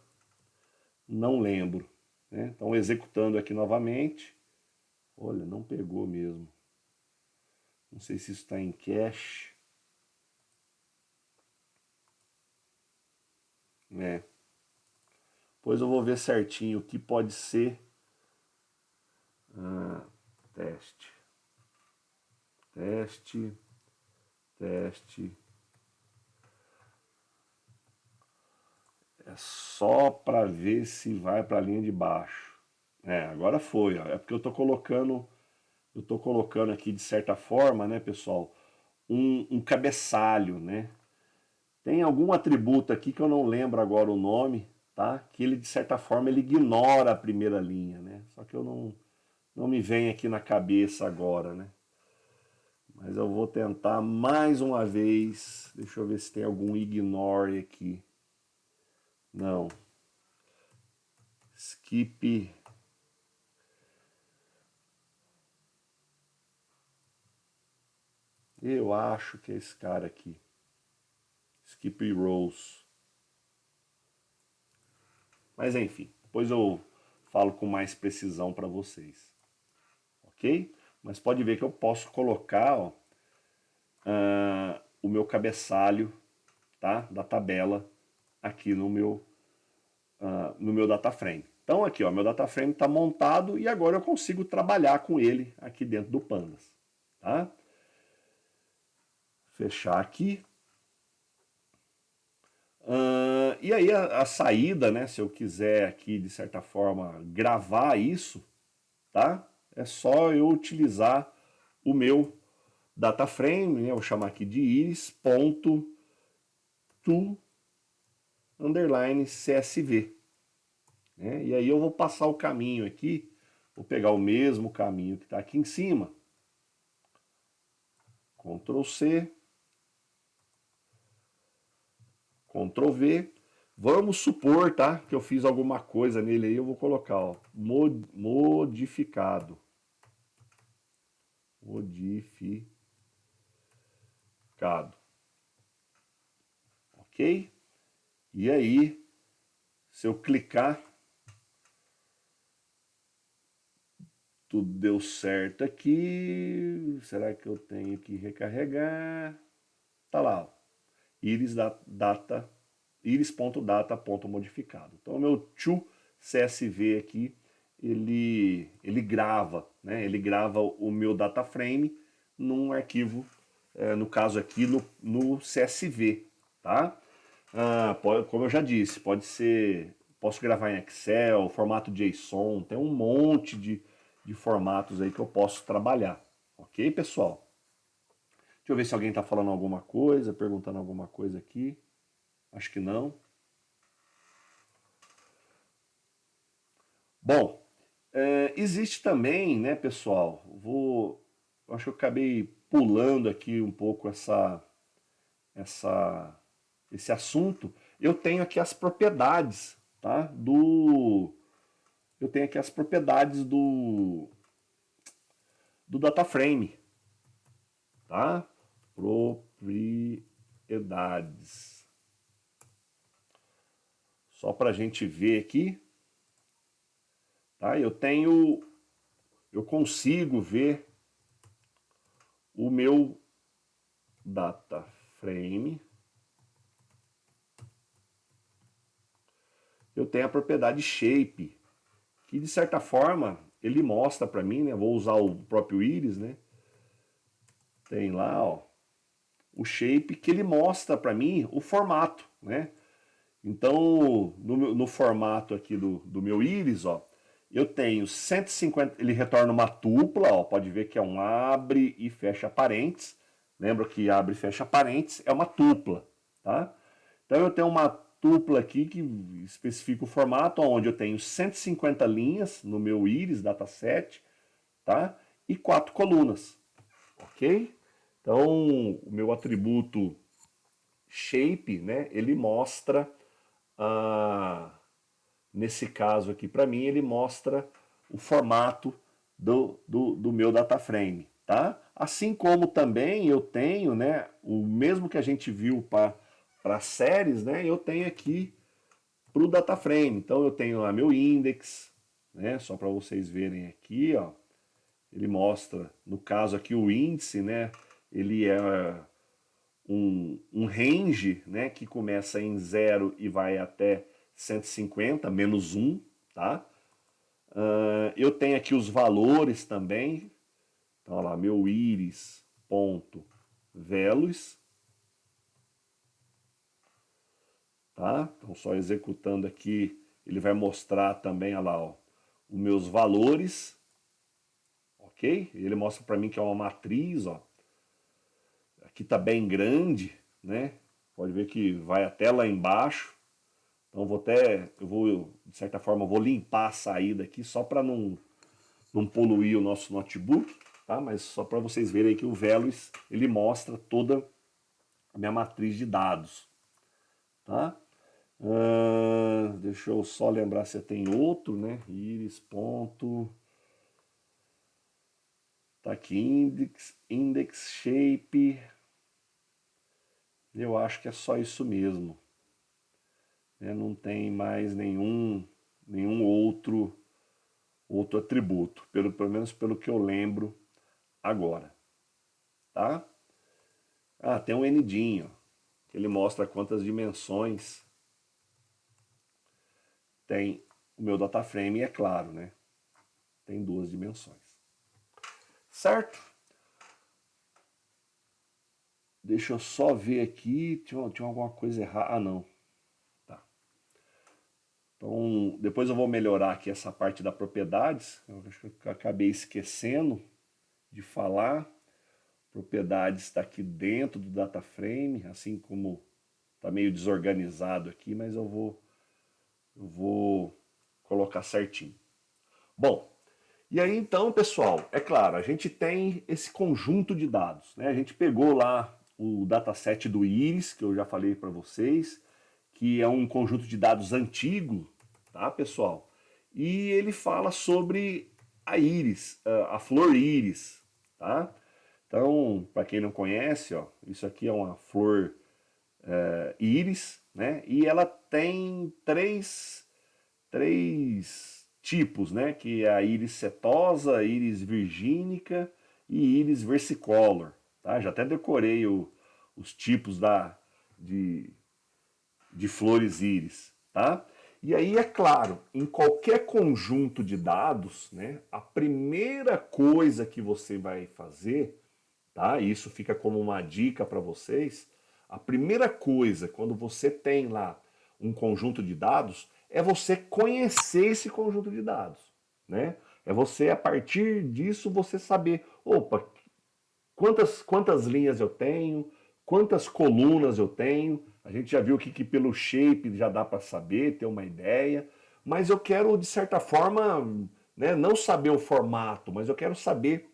não lembro, né? Então executando aqui novamente. Olha, não pegou mesmo. Não sei se isso está em cache. Né? Pois eu vou ver certinho o que pode ser. Teste. Teste. Teste. É só para ver se vai para a linha de baixo. Agora foi. Ó. É porque eu tô colocando aqui de certa forma, né, pessoal, um cabeçalho, né? Tem algum atributo aqui que eu não lembro agora o nome, tá? Que ele de certa forma ele ignora a primeira linha, né? Só que eu não me vem aqui na cabeça agora, né? Mas eu vou tentar mais uma vez. Deixa eu ver se tem algum ignore aqui. Não. Skip. Eu acho que é esse cara aqui. Skip rows. Mas enfim, depois eu falo com mais precisão para vocês. Ok? Mas pode ver que eu posso colocar, ó, o meu cabeçalho, tá, da tabela aqui no meu data frame. Então aqui, ó, meu data frame está montado e agora eu consigo trabalhar com ele aqui dentro do Pandas, tá? Fechar aqui. E aí a saída, né? Se eu quiser aqui de certa forma gravar isso, tá? É só eu utilizar o meu data frame, né? Eu vou chamar aqui de iris.to_csv, né? E aí eu vou passar o caminho aqui, vou pegar o mesmo caminho que está aqui em cima, Ctrl C, Ctrl V. Vamos supor, tá, que eu fiz alguma coisa nele aí, eu vou colocar, ó, modificado. Modificado. Ok? E aí, se eu clicar, tudo deu certo aqui. Será que eu tenho que recarregar? Tá lá, ó. Iris.data.modificado. Então, o meu to CSV aqui, ele grava, né? Ele grava o meu data frame num arquivo, no caso aqui no CSV, tá? Como eu já disse, pode ser, posso gravar em Excel, formato JSON, tem um monte de formatos aí que eu posso trabalhar, ok, pessoal? Deixa eu ver se alguém está falando alguma coisa, perguntando alguma coisa aqui. Acho que não. Bom, existe também, né, pessoal? Acho que eu acabei pulando aqui um pouco essa, esse assunto. Eu tenho aqui as propriedades, tá? Eu tenho aqui as propriedades do data frame, tá? Propriedades. Só para a gente ver aqui, tá? Eu consigo ver o meu data frame. Eu tenho a propriedade shape, que de certa forma ele mostra para mim, né? Vou usar o próprio íris, né? Tem lá, ó, o shape que ele mostra para mim o formato, né? Então, no formato aqui do meu íris, ó, eu tenho 150, ele retorna uma tupla, ó, pode ver que é um abre e fecha parênteses. Lembra que abre e fecha parênteses é uma tupla, tá? Então eu tenho uma tupla aqui que especifica o formato, onde eu tenho 150 linhas no meu íris dataset, tá? E 4 colunas, ok? Então, o meu atributo shape, né, ele mostra, nesse caso aqui para mim, ele mostra o formato do meu data frame, tá? Assim como também eu tenho, né, o mesmo que a gente viu para séries, né, eu tenho aqui para o data frame. Então eu tenho lá meu index, né, só para vocês verem aqui, ó, ele mostra, no caso aqui o índice, né, ele é um range, né, que começa em 0 e vai até 150, menos 1, tá? Eu tenho aqui os valores também, então olha lá, meu iris.velus, tá? Então só executando aqui, ele vai mostrar também, olha lá, ó, os meus valores, ok? Ele mostra para mim que é uma matriz, ó. Aqui tá bem grande, né? Pode ver que vai até lá embaixo. Então de certa forma, eu vou limpar a saída aqui só para não poluir o nosso notebook, tá? Mas só para vocês verem que o Velos, ele mostra toda a minha matriz de dados, tá? Deixa eu só lembrar se tem outro, né? Iris. Tá aqui, index shape. Eu acho que é só isso mesmo. Não tem mais nenhum outro atributo, pelo menos pelo que eu lembro agora, tá? Tem um NDinho, que ele mostra quantas dimensões tem o meu data frame, e é claro, né? Tem 2 dimensões. Certo? Deixa eu só ver aqui, tinha alguma coisa errada. Não. Tá. Então, depois eu vou melhorar aqui essa parte da propriedades. Eu acho que eu acabei esquecendo de falar. Propriedades está aqui dentro do data frame, assim como está meio desorganizado aqui, mas eu vou colocar certinho. Bom, e aí então, pessoal, é claro, a gente tem esse conjunto de dados, né? A gente pegou lá o dataset do Iris, que eu já falei para vocês, que é um conjunto de dados antigo, tá, pessoal? E ele fala sobre a íris, a flor íris, tá? Então, para quem não conhece, ó, isso aqui é uma flor íris, né? E ela tem três tipos, né? Que é a íris setosa, a íris virgínica e íris versicolor, tá? Já até decorei os tipos de flores íris, tá? E aí, é claro, em qualquer conjunto de dados, né, a primeira coisa que você vai fazer, tá? Isso fica como uma dica para vocês. A primeira coisa, quando você tem lá um conjunto de dados, é você conhecer esse conjunto de dados, né? É você, a partir disso, você saber, opa, quantas linhas eu tenho, quantas colunas eu tenho. A gente já viu que pelo shape já dá para saber, ter uma ideia. Mas eu quero, de certa forma, né, não saber o formato, mas eu quero saber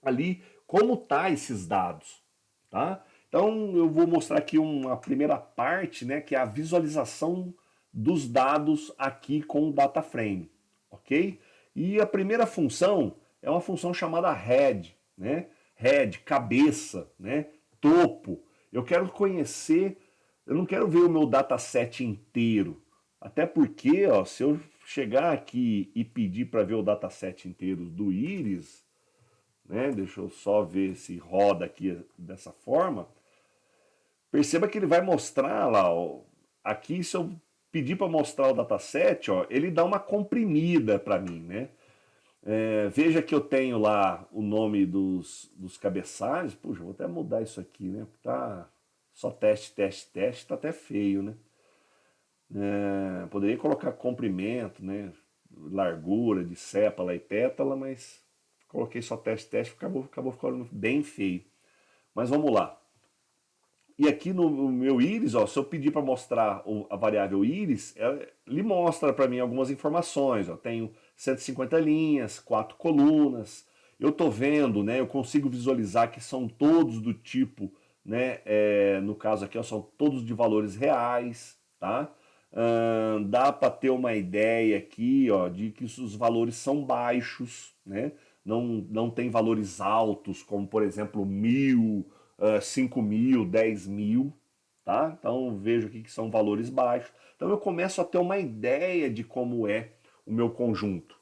ali como tá esses dados, tá? Então eu vou mostrar aqui uma primeira parte, né, que é a visualização dos dados aqui com o data frame, ok? E a primeira função é uma função chamada head, né? Head, cabeça, né? Topo. Eu quero conhecer, eu não quero ver o meu dataset inteiro, até porque, ó, se eu chegar aqui e pedir para ver o dataset inteiro do íris, né? Deixa eu só ver se roda aqui dessa forma. Perceba que ele vai mostrar lá, ó, aqui se eu pedir para mostrar o dataset, ó, ele dá uma comprimida para mim, né? Veja que eu tenho lá o nome dos cabeçalhos. Puxa, vou até mudar isso aqui, né? Tá só teste, teste, teste, tá até feio, né? Poderia colocar comprimento, né? Largura de sépala e pétala, mas coloquei só teste, teste, acabou ficando bem feio. Mas vamos lá. E aqui no meu íris, ó, se eu pedir para mostrar a variável íris, ele mostra para mim algumas informações. Ó. Tenho 150 linhas, 4 colunas. Eu estou vendo, né, eu consigo visualizar que são todos do tipo, né, no caso aqui, ó, são todos de valores reais, tá? Dá para ter uma ideia aqui, ó, de que os valores são baixos, né? Não tem valores altos, como por exemplo 1000, 5.000, 10.000, tá? Então vejo aqui que são valores baixos. Então eu começo a ter uma ideia de como é o meu conjunto,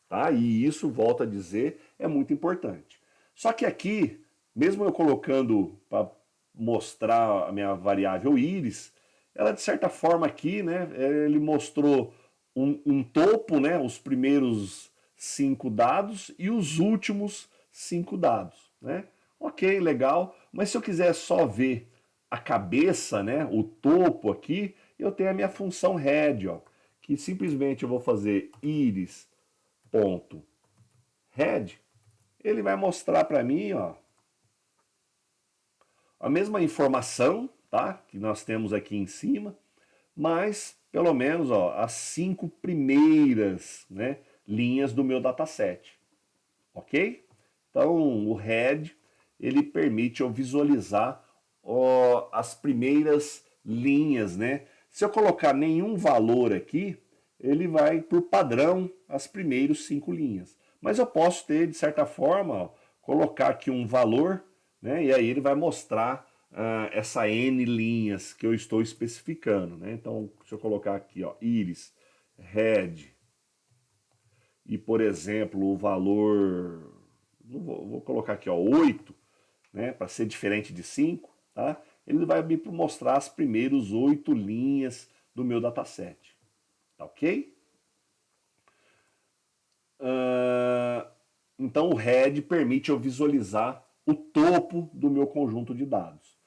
tá? E isso, volto a dizer, é muito importante. Só que aqui, mesmo eu colocando para mostrar a minha variável íris, ela de certa forma aqui, né, ele mostrou um topo, né, os primeiros 5 dados e os últimos 5 dados, né? Ok, legal, mas se eu quiser só ver a cabeça, né, o topo aqui, eu tenho a minha função head, ó, que simplesmente eu vou fazer íris ponto head, ele vai mostrar para mim, ó, a mesma informação, tá, que nós temos aqui em cima, mas pelo menos, ó, as 5 primeiras, né, linhas do meu dataset, ok? Então o head ele permite eu visualizar, ó, as primeiras linhas, né? Se eu colocar nenhum valor aqui, ele vai por padrão as primeiras 5 linhas. Mas eu posso ter, de certa forma, ó, colocar aqui um valor, né? E aí ele vai mostrar essa N linhas que eu estou especificando, né? Então, se eu colocar aqui, ó, íris, head, e, por exemplo, o valor, vou colocar aqui, ó, 8, né, para ser diferente de 5, tá? Ele vai me mostrar as primeiras 8 linhas do meu dataset, tá ok? Então o head permite eu visualizar o topo do meu conjunto de dados.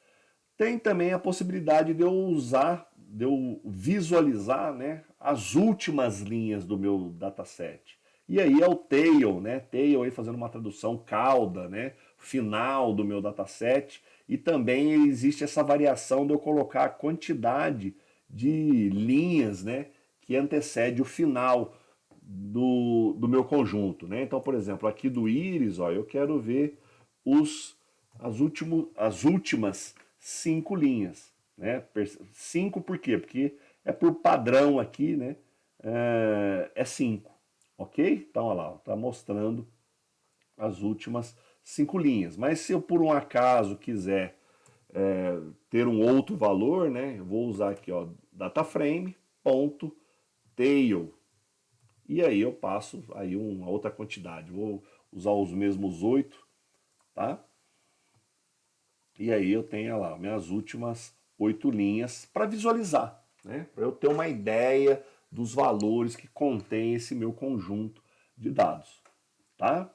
Tem também a possibilidade de eu usar, de eu visualizar, né, as últimas linhas do meu dataset. E aí é o tail, né? Tail aí fazendo uma tradução, cauda, né? Final do meu dataset. E também existe essa variação de eu colocar a quantidade de linhas, né, que antecede o final do meu conjunto, né? Então, por exemplo, aqui do íris, ó, eu quero ver as últimas 5 linhas, né? 5 por quê? Porque é por padrão aqui, né? É 5, ok? Então, olha lá, está mostrando as últimas 5 linhas. Mas se eu por um acaso quiser ter um outro valor, né? Eu vou usar aqui, ó, dataframe ponto tail, e aí eu passo aí uma outra quantidade. Vou usar os mesmos 8, tá? E aí eu tenho lá minhas últimas 8 linhas para visualizar, né? Para eu ter uma ideia dos valores que contém esse meu conjunto de dados, tá?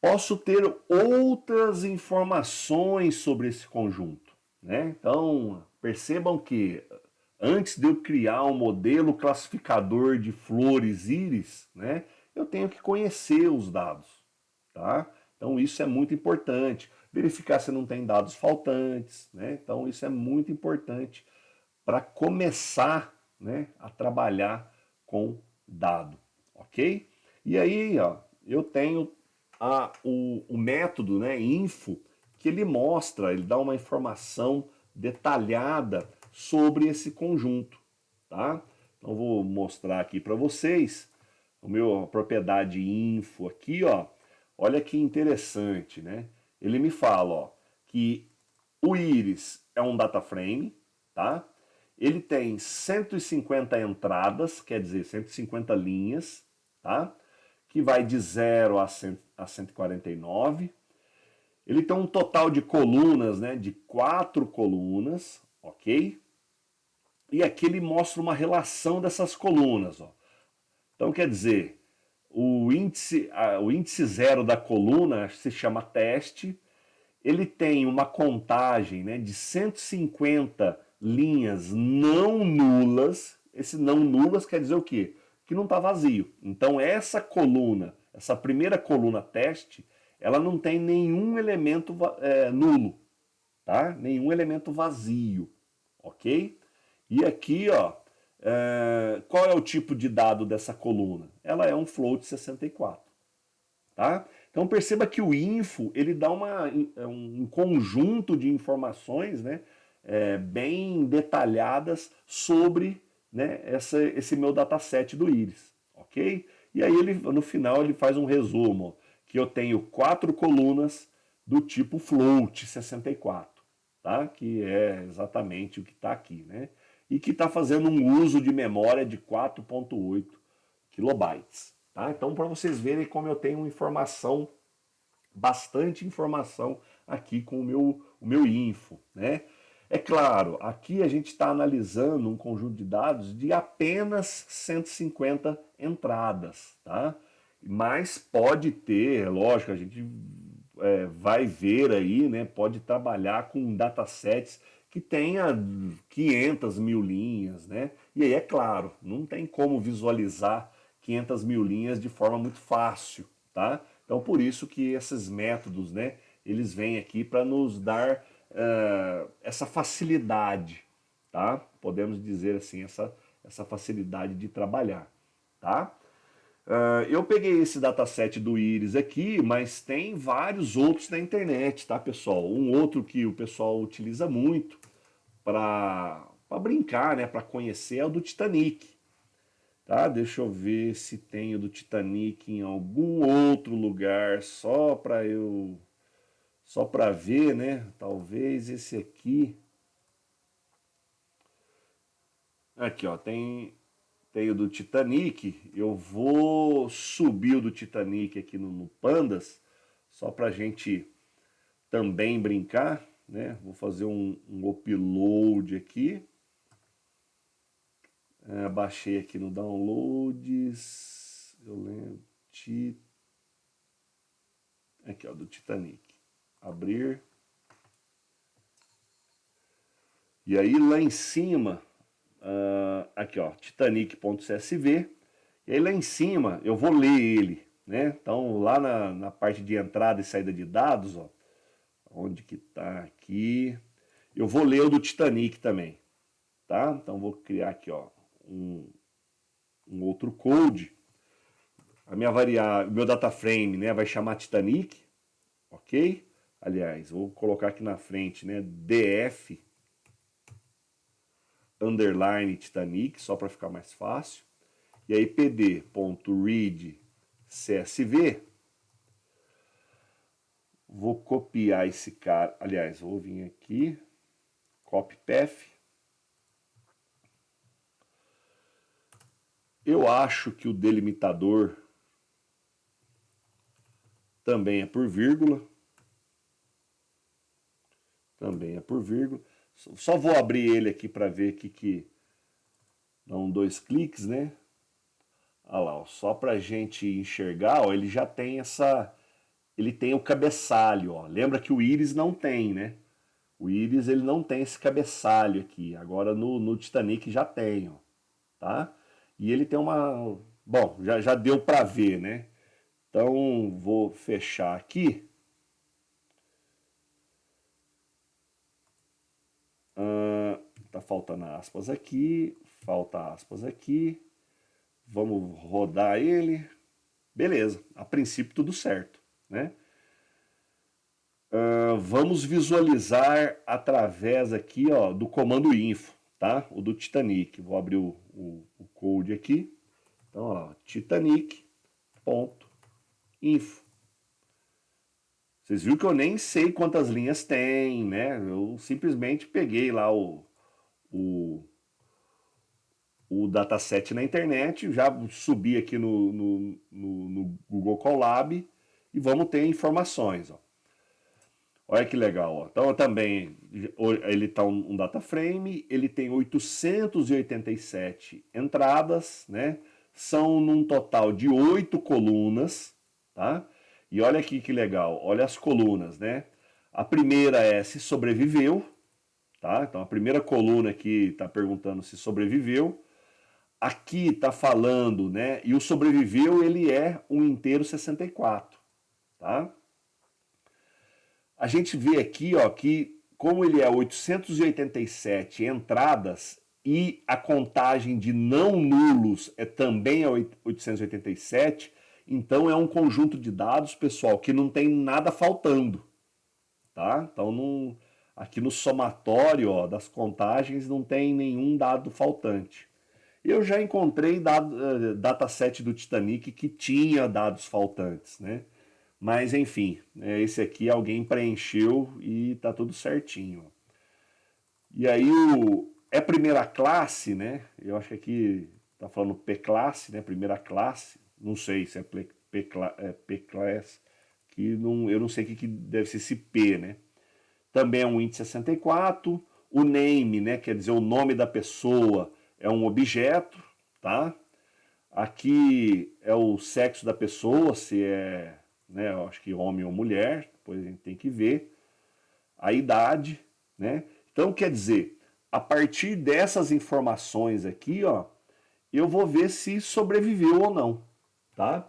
Posso ter outras informações sobre esse conjunto, né? Então, percebam que antes de eu criar um modelo classificador de flores íris, né, eu tenho que conhecer os dados, tá? Então isso é muito importante. Verificar se não tem dados faltantes, né? Então isso é muito importante para começar, né, a trabalhar com dado, ok? E aí, ó, eu tenho o método, né, info, que ele mostra, ele dá uma informação detalhada sobre esse conjunto, tá? Então vou mostrar aqui para vocês o meu a propriedade info aqui, ó. Olha que interessante, né? Ele me fala, ó, que o íris é um data frame, tá? Ele tem 150 entradas, quer dizer, 150 linhas, tá? Que vai de 0 a 149. Ele tem um total de colunas, né, de 4 colunas, ok? E aqui ele mostra uma relação dessas colunas, ó. Então, quer dizer, o índice zero da coluna se chama teste, ele tem uma contagem, né, de 150 linhas não nulas. Esse não nulas quer dizer o quê? Que não está vazio. Então essa coluna, essa primeira coluna teste, ela não tem nenhum elemento nulo, tá? Nenhum elemento vazio, ok? E aqui, ó, qual é o tipo de dado dessa coluna? Ela é um float 64. Tá? Então perceba que o info ele dá um conjunto de informações, né, bem detalhadas sobre, né, esse meu dataset do íris, ok? E aí ele, no final ele faz um resumo, que eu tenho 4 colunas do tipo float 64, tá? Que é exatamente o que está aqui, né? E que está fazendo um uso de memória de 4,8 kilobytes. Tá? Então, para vocês verem como eu tenho informação, bastante informação aqui com o meu info. Né? É claro, aqui a gente está analisando um conjunto de dados de apenas 150 entradas. Tá? Mas pode ter, lógico, a gente vai ver aí, né, pode trabalhar com datasets que tenha 500 mil linhas, né? E aí, é claro, não tem como visualizar 500 mil linhas de forma muito fácil, tá? Então, por isso que esses métodos, né, eles vêm aqui para nos dar essa facilidade, tá? Podemos dizer assim, essa facilidade de trabalhar, tá? Eu peguei esse dataset do Iris aqui, mas tem vários outros na internet, tá, pessoal? Um outro que o pessoal utiliza muito para brincar, né, para conhecer é o do Titanic. Tá? Deixa eu ver se tem o do Titanic em algum outro lugar, só para ver, né? Talvez esse aqui. Aqui, ó, tem o do Titanic. Eu vou subir o do Titanic aqui no Pandas, só para a gente também brincar, né? Vou fazer um upload aqui. Baixei aqui no Downloads. Eu lembro. Aqui, ó, do Titanic. Abrir. E aí lá em cima, aqui, ó, titanic.csv. E aí lá em cima eu vou ler ele, né? Então lá na parte de entrada e saída de dados, ó, onde que tá aqui, eu vou ler o do Titanic também, tá? Então vou criar aqui, ó, um outro code. A minha variável, o meu data frame, né, vai chamar Titanic, ok? Aliás, vou colocar aqui na frente, né, df underline Titanic, só para ficar mais fácil. E aí pd.read csv. Vou copiar esse cara, aliás, vou vir aqui, copy path. Eu acho que o delimitador também é por vírgula. Também é por vírgula. Só vou abrir ele aqui para ver que Dá 2 cliques, né? Olha lá, ó, só para a gente enxergar, ó, ele já tem ele tem o cabeçalho, ó. Lembra que o íris não tem, né? O íris ele não tem esse cabeçalho aqui. Agora no Titanic já tem, ó, tá? E ele tem uma, bom, já deu para ver, né? Então vou fechar aqui. Tá faltando aspas aqui, falta aspas aqui. Vamos rodar ele. Beleza, a princípio tudo certo, né? Vamos visualizar através aqui, ó, do comando info, tá? O do Titanic. Vou abrir o code aqui. Então, ó, titanic.info. Vocês viram que eu nem sei quantas linhas tem, né? Eu simplesmente peguei lá o dataset na internet, já subi aqui no Google Colab e vamos ter informações, ó. Olha que legal, ó. Então também ele está um data frame, ele tem 887 entradas, né? São num total de 8 colunas, tá? E olha aqui que legal, olha as colunas, né? A primeira é se sobreviveu, tá? Então a primeira coluna aqui está perguntando se sobreviveu. Aqui está falando, né? E o sobreviveu ele é um inteiro 64, tá? A gente vê aqui, ó, que como ele é 887 entradas e a contagem de não nulos é também 887, então é um conjunto de dados, pessoal, que não tem nada faltando, tá? Então aqui no somatório, ó, das contagens não tem nenhum dado faltante. Eu já encontrei dataset do Titanic que tinha dados faltantes, né? Mas enfim, esse aqui alguém preencheu e tá tudo certinho. E aí é primeira classe, né? Eu acho que aqui tá falando P-classe, né? Primeira classe. Não sei se é P-class, que não, eu não sei o que deve ser esse P, né? Também é um índice 64. O name, né? Quer dizer, o nome da pessoa é um objeto, tá? Aqui é o sexo da pessoa, se é, né, eu acho que homem ou mulher, depois a gente tem que ver. A idade, né? Então, quer dizer, a partir dessas informações aqui, ó, eu vou ver se sobreviveu ou não, tá?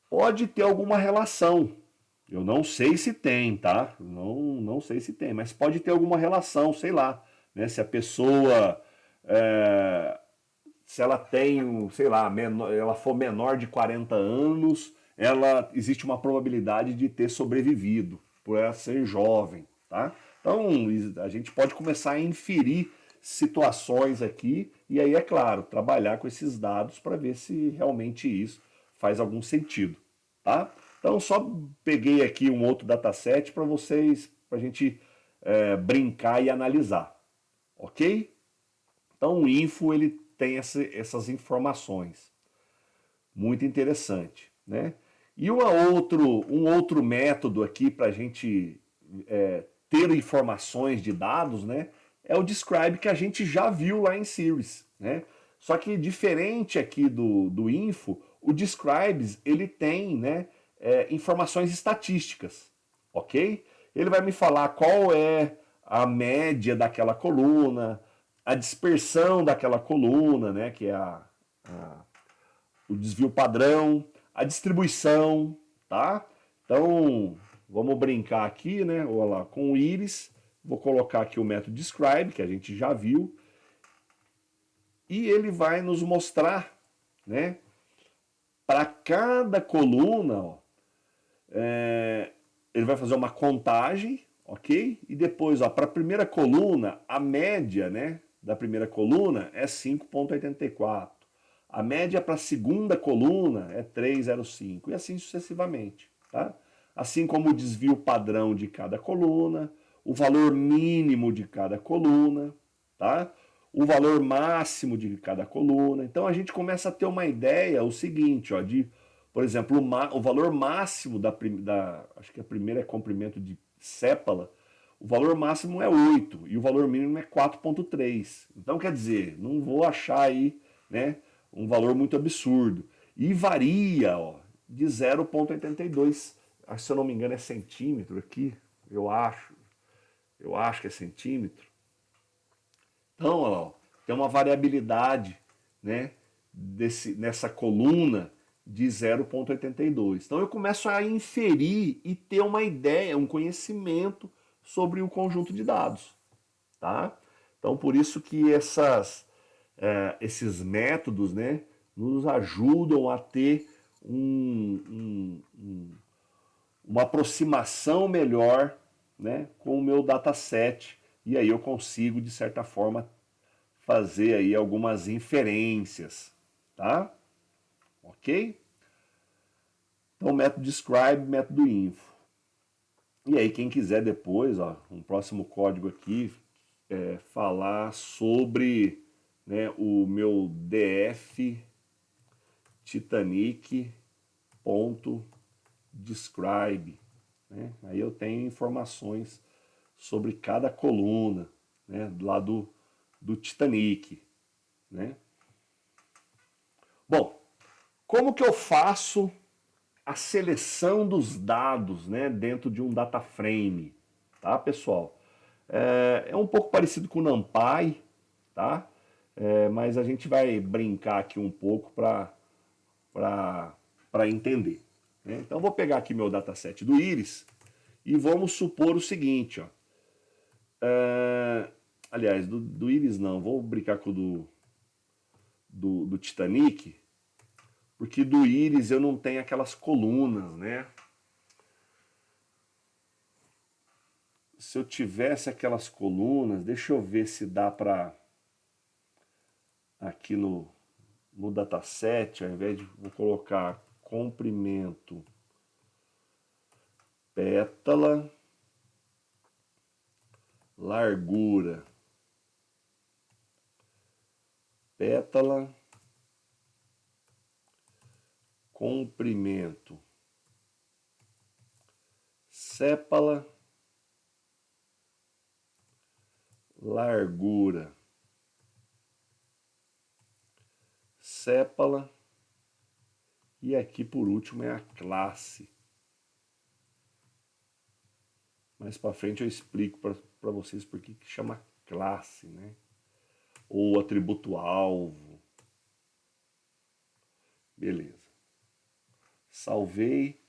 Pode ter alguma relação. Eu não sei se tem, tá? Não sei se tem, mas pode ter alguma relação, sei lá, né? Se a pessoa se ela tem, sei lá, ela for menor de 40 anos, existe uma probabilidade de ter sobrevivido, por ela ser jovem, tá? Então, a gente pode começar a inferir situações aqui e aí, é claro, trabalhar com esses dados para ver se realmente isso faz algum sentido, tá? Então, só peguei aqui um outro dataset para vocês, para a gente brincar e analisar, ok? Então, o info ele tem essas informações. Muito interessante, né? E um outro método aqui para a gente ter informações de dados, né? É o describe que a gente já viu lá em Series, né? Só que diferente aqui do info, o describes ele tem, né, informações estatísticas, ok? Ele vai me falar qual é a média daquela coluna, a dispersão daquela coluna, né, que é o desvio padrão, a distribuição, tá? Então, vamos brincar aqui, né, olha lá, com o íris, vou colocar aqui o método describe, que a gente já viu, e ele vai nos mostrar, né, para cada coluna, ó, ele vai fazer uma contagem, ok? E depois, ó, para a primeira coluna, a média, né, da primeira coluna é 5,84. A média para a segunda coluna é 3,05 e assim sucessivamente, tá? Assim como o desvio padrão de cada coluna, o valor mínimo de cada coluna, tá? O valor máximo de cada coluna. Então a gente começa a ter uma ideia, o seguinte, ó, de, por exemplo, o valor máximo acho que a primeira é comprimento de sépala, o valor máximo é 8 e o valor mínimo é 4,3. Então quer dizer, não vou achar aí né? Um valor muito absurdo. E varia, ó, de 0,82, se eu não me engano é centímetro aqui, eu acho que é centímetro. Então, ó, tem uma variabilidade, né, nessa coluna de 0,82. Então eu começo a inferir e ter uma ideia, um conhecimento sobre o conjunto de dados, tá? Então por isso que esses métodos, né, nos ajudam a ter uma aproximação melhor, né, com o meu dataset, e aí eu consigo, de certa forma, fazer aí algumas inferências, tá? Ok? Então, método describe, método info. E aí, quem quiser depois, ó, um próximo código aqui, falar sobre, né, o meu DF Titanic.describe, né? Aí eu tenho informações sobre cada coluna, né, lá do Titanic, né? Bom, como que eu faço a seleção dos dados, né, dentro de um data frame, tá, pessoal? É um pouco parecido com o NumPy, tá? Mas a gente vai brincar aqui um pouco para entender, né? Então, vou pegar aqui meu dataset do Iris e vamos supor o seguinte, ó. Aliás, do Iris não, vou brincar com o do Titanic, porque do Iris eu não tenho aquelas colunas, né? Se eu tivesse aquelas colunas, deixa eu ver se dá para aqui no dataset, ao invés de vou colocar comprimento pétala, largura pétala, comprimento sépala, largura sépala, e aqui por último é a classe. Mais para frente eu explico para vocês por que chama classe, né? Ou atributo alvo. Beleza. Salvei.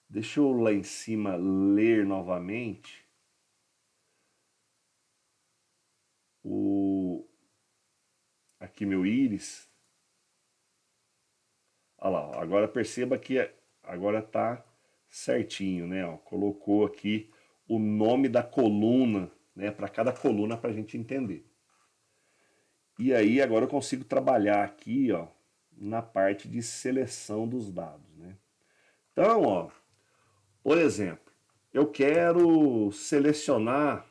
Deixa eu lá em cima ler novamente aqui meu íris. Olha lá, agora perceba que agora está certinho, né? Ó, colocou aqui o nome da coluna, né? Para cada coluna para a gente entender. E aí agora eu consigo trabalhar aqui, ó, na parte de seleção dos dados, né? Então, ó, por exemplo, eu quero selecionar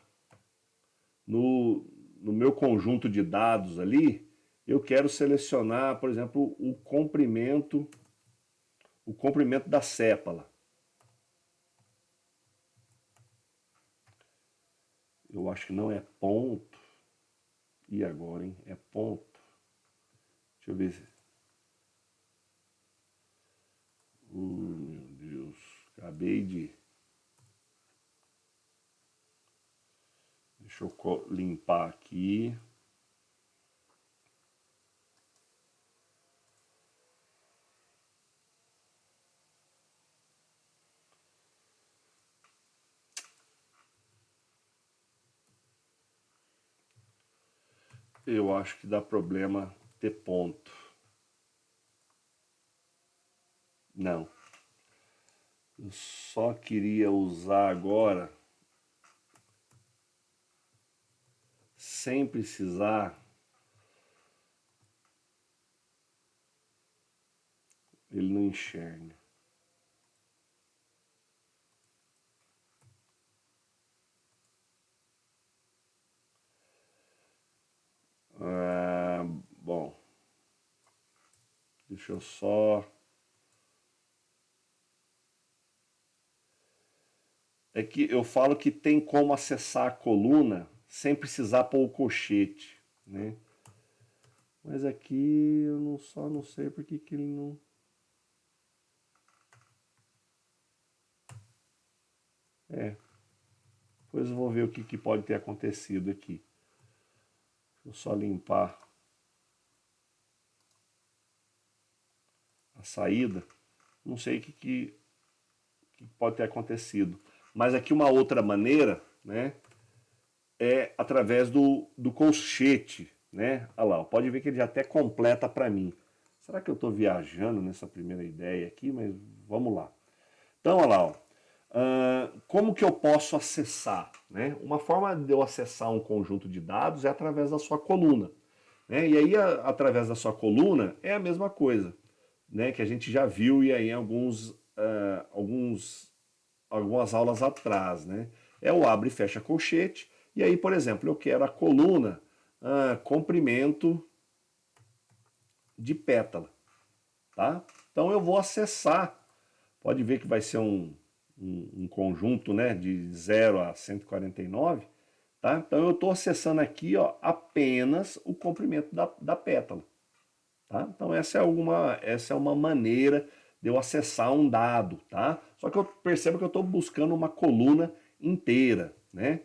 no meu conjunto de dados ali, eu quero selecionar, por exemplo, o comprimento da sépala. Eu acho que não é ponto. E agora, hein? É ponto. Deixa eu ver. Meu Deus. Acabei de... Deixa eu limpar aqui. Eu acho que dá problema ter ponto. Não. Eu só queria usar agora, sem precisar, ele não enxerga. Bom, deixa eu só... É que eu falo que tem como acessar a coluna sem precisar pôr o colchete, né? Mas aqui eu só não sei porque que ele não... É, depois eu vou ver o que pode ter acontecido aqui. Deixa eu só limpar a saída. Não sei que pode ter acontecido. Mas aqui uma outra maneira, né, é através do colchete, né? Olha lá, pode ver que ele já até completa para mim. Será que eu estou viajando nessa primeira ideia aqui? Mas vamos lá. Então, olha lá, ó. Como que eu posso acessar? Né? Uma forma de eu acessar um conjunto de dados é através da sua coluna. Né? E aí, através da sua coluna, é a mesma coisa, né? Que a gente já viu e aí em algumas aulas atrás. Né? É o abre e fecha colchete. E aí, por exemplo, eu quero a coluna comprimento de pétala. Tá? Então eu vou acessar, pode ver que vai ser um conjunto, né, de 0 a 149, tá? Então eu estou acessando aqui, ó, apenas o comprimento da pétala. Tá? Então essa é uma maneira de eu acessar um dado. Tá? Só que eu percebo que eu estou buscando uma coluna inteira. Né?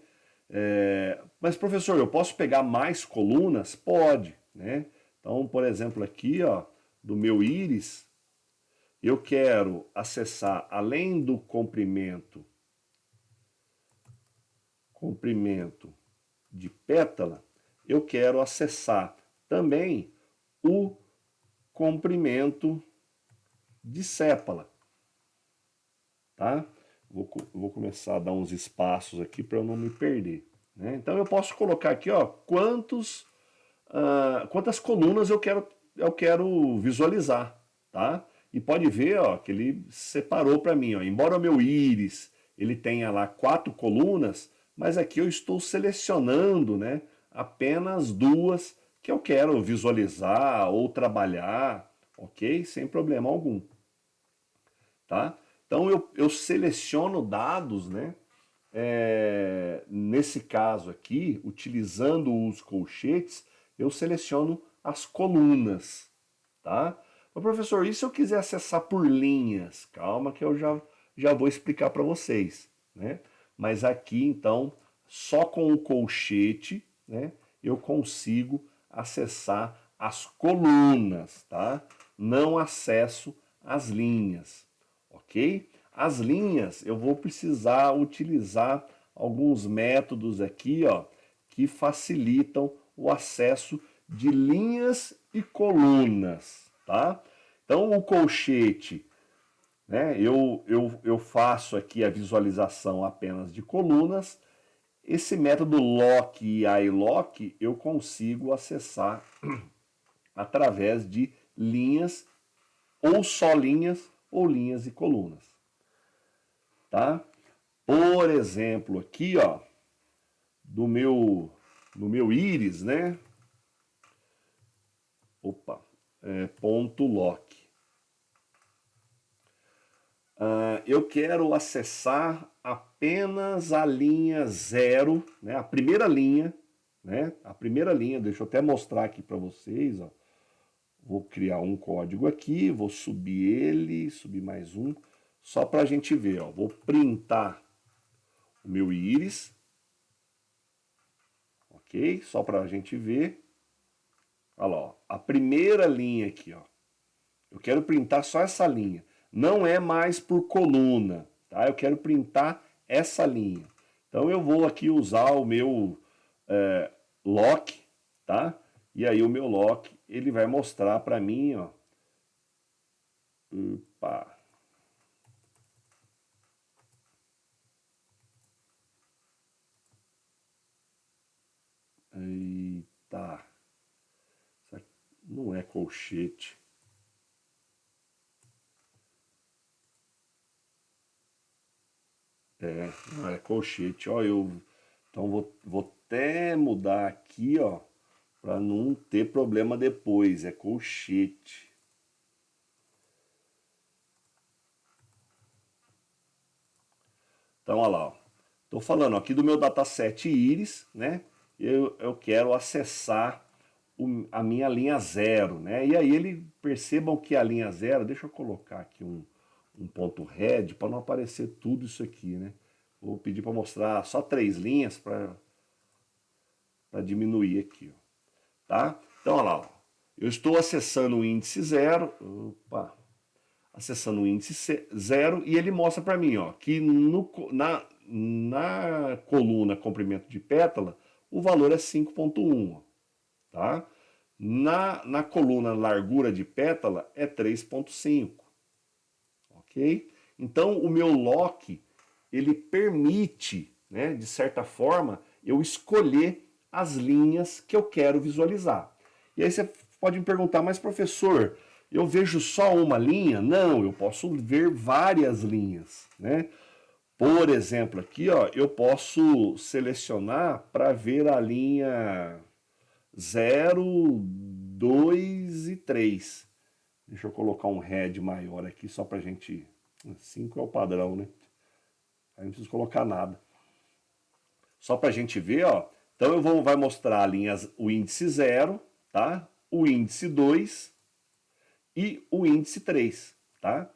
Mas professor, eu posso pegar mais colunas? Pode. Né? Então, por exemplo, aqui, ó, do meu íris, eu quero acessar, além do comprimento de pétala, eu quero acessar também o comprimento de sépala. Tá? Vou começar a dar uns espaços aqui para eu não me perder. Né? Então eu posso colocar aqui, ó, quantas colunas eu quero visualizar. Tá? E pode ver, ó, que ele separou para mim. Ó, embora o meu íris ele tenha lá 4 colunas, mas aqui eu estou selecionando, né, apenas 2 que eu quero visualizar ou trabalhar, ok? Sem problema algum. Tá? Então eu seleciono dados, né? Nesse caso aqui, utilizando os colchetes, eu seleciono as colunas. Tá? Mas, professor, e se eu quiser acessar por linhas? Calma que eu já vou explicar para vocês. Né? Mas aqui, então, só com o colchete, né, eu consigo acessar as colunas. Tá? Não acesso as linhas. Ok? As linhas, eu vou precisar utilizar alguns métodos aqui, ó, que facilitam o acesso de linhas e colunas, tá? Então, o colchete, né, eu faço aqui a visualização apenas de colunas. Esse método lock e iLock eu consigo acessar através de linhas, ou só linhas, ou linhas e colunas. Tá? Por exemplo, aqui, ó, no meu íris, né? Opa, ponto lock. Eu quero acessar apenas a linha 0, né? A primeira linha, né? A primeira linha, deixa eu até mostrar aqui para vocês, ó. Vou criar um código aqui, vou subir ele, subir mais um, só para a gente ver, ó. Vou printar o meu íris, ok? Só para a gente ver. Olha lá, ó, a primeira linha aqui, ó. Eu quero printar só essa linha. Não é mais por coluna, tá? Eu quero printar essa linha. Então eu vou aqui usar o meu lock, tá? E aí o meu lock, ele vai mostrar para mim, ó. Opa. Eita. Isso aqui não é colchete. Não é colchete. Ó, então vou até mudar aqui, ó, para não ter problema depois. É colchete. Então, olha lá. Estou falando aqui do meu dataset íris, né? Eu quero acessar a minha linha zero, né? E aí percebam que a linha zero, deixa eu colocar aqui um ponto red para não aparecer tudo isso aqui, né? Vou pedir para mostrar só 3 linhas para diminuir aqui, ó, tá? Então, olha lá, ó. Eu estou acessando o índice zero, opa, acessando o índice zero e ele mostra para mim, ó, que na coluna comprimento de pétala, o valor é 5,1, tá? Na coluna largura de pétala é 3,5, ok? Então, o meu lock, ele permite, né, de certa forma, eu escolher as linhas que eu quero visualizar. E aí você pode me perguntar, mas professor, eu vejo só uma linha? Não, eu posso ver várias linhas, né? Por exemplo, aqui, ó, eu posso selecionar para ver a linha 0, 2 e 3. Deixa eu colocar um head maior aqui só para a gente... 5 é o padrão, né? Aí não preciso colocar nada. Só para a gente ver, ó. Então vai mostrar o índice 0, tá? O índice 2 e o índice 3, tá?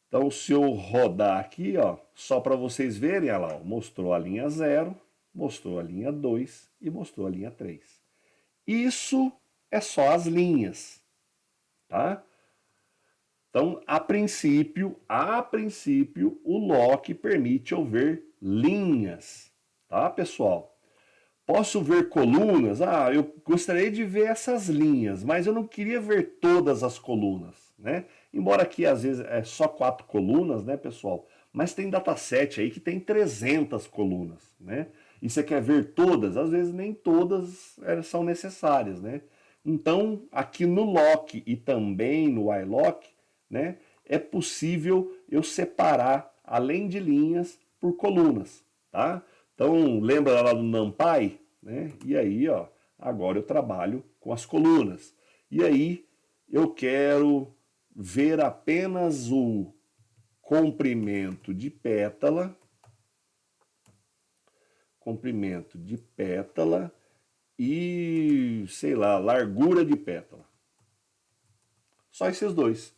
Então se eu rodar aqui, ó, só para vocês verem, olha lá, ó, mostrou a linha 0, mostrou a linha 2 e mostrou a linha 3. Isso é só as linhas, tá? Então, a princípio, o lock permite eu ver linhas, tá, pessoal? Posso ver colunas? Ah, eu gostaria de ver essas linhas, mas eu não queria ver todas as colunas, né? Embora aqui às vezes é só 4 colunas, né, pessoal? Mas tem dataset aí que tem 300 colunas, né? E você quer ver todas? Às vezes nem todas são necessárias, né? Então, aqui no lock e também no iLock, né, é possível eu separar, além de linhas, por colunas, tá? Então, lembra lá do NumPy? Né? E aí, ó, agora eu trabalho com as colunas. E aí, eu quero ver apenas o comprimento de pétala e, sei lá, largura de pétala. Só esses dois,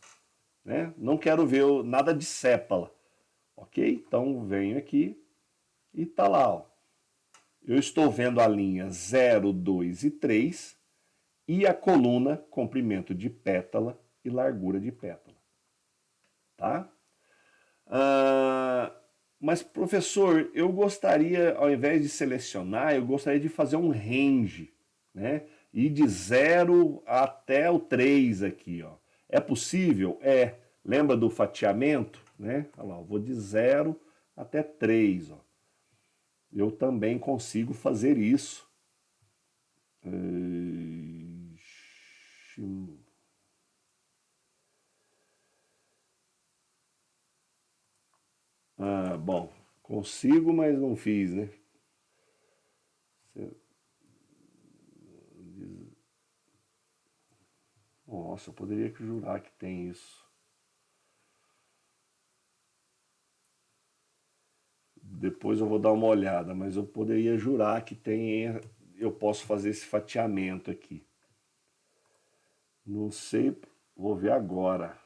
né? Não quero ver nada de sépala, ok? Então venho aqui e tá lá, ó. Eu estou vendo a linha 0, 2 e 3 e a coluna comprimento de pétala e largura de pétala, tá? Mas professor, eu gostaria, ao invés de selecionar, eu gostaria de fazer um range, né? Ir de 0 até o 3 aqui, ó. É possível? É. Lembra do fatiamento? Né? Olha lá, eu vou de 0 até 3, ó. Eu também consigo fazer isso. Bom, consigo, mas não fiz, né? Nossa, eu poderia jurar que tem isso. Depois eu vou dar uma olhada, mas eu poderia jurar que tem. Eu posso fazer esse fatiamento aqui. Não sei, vou ver agora.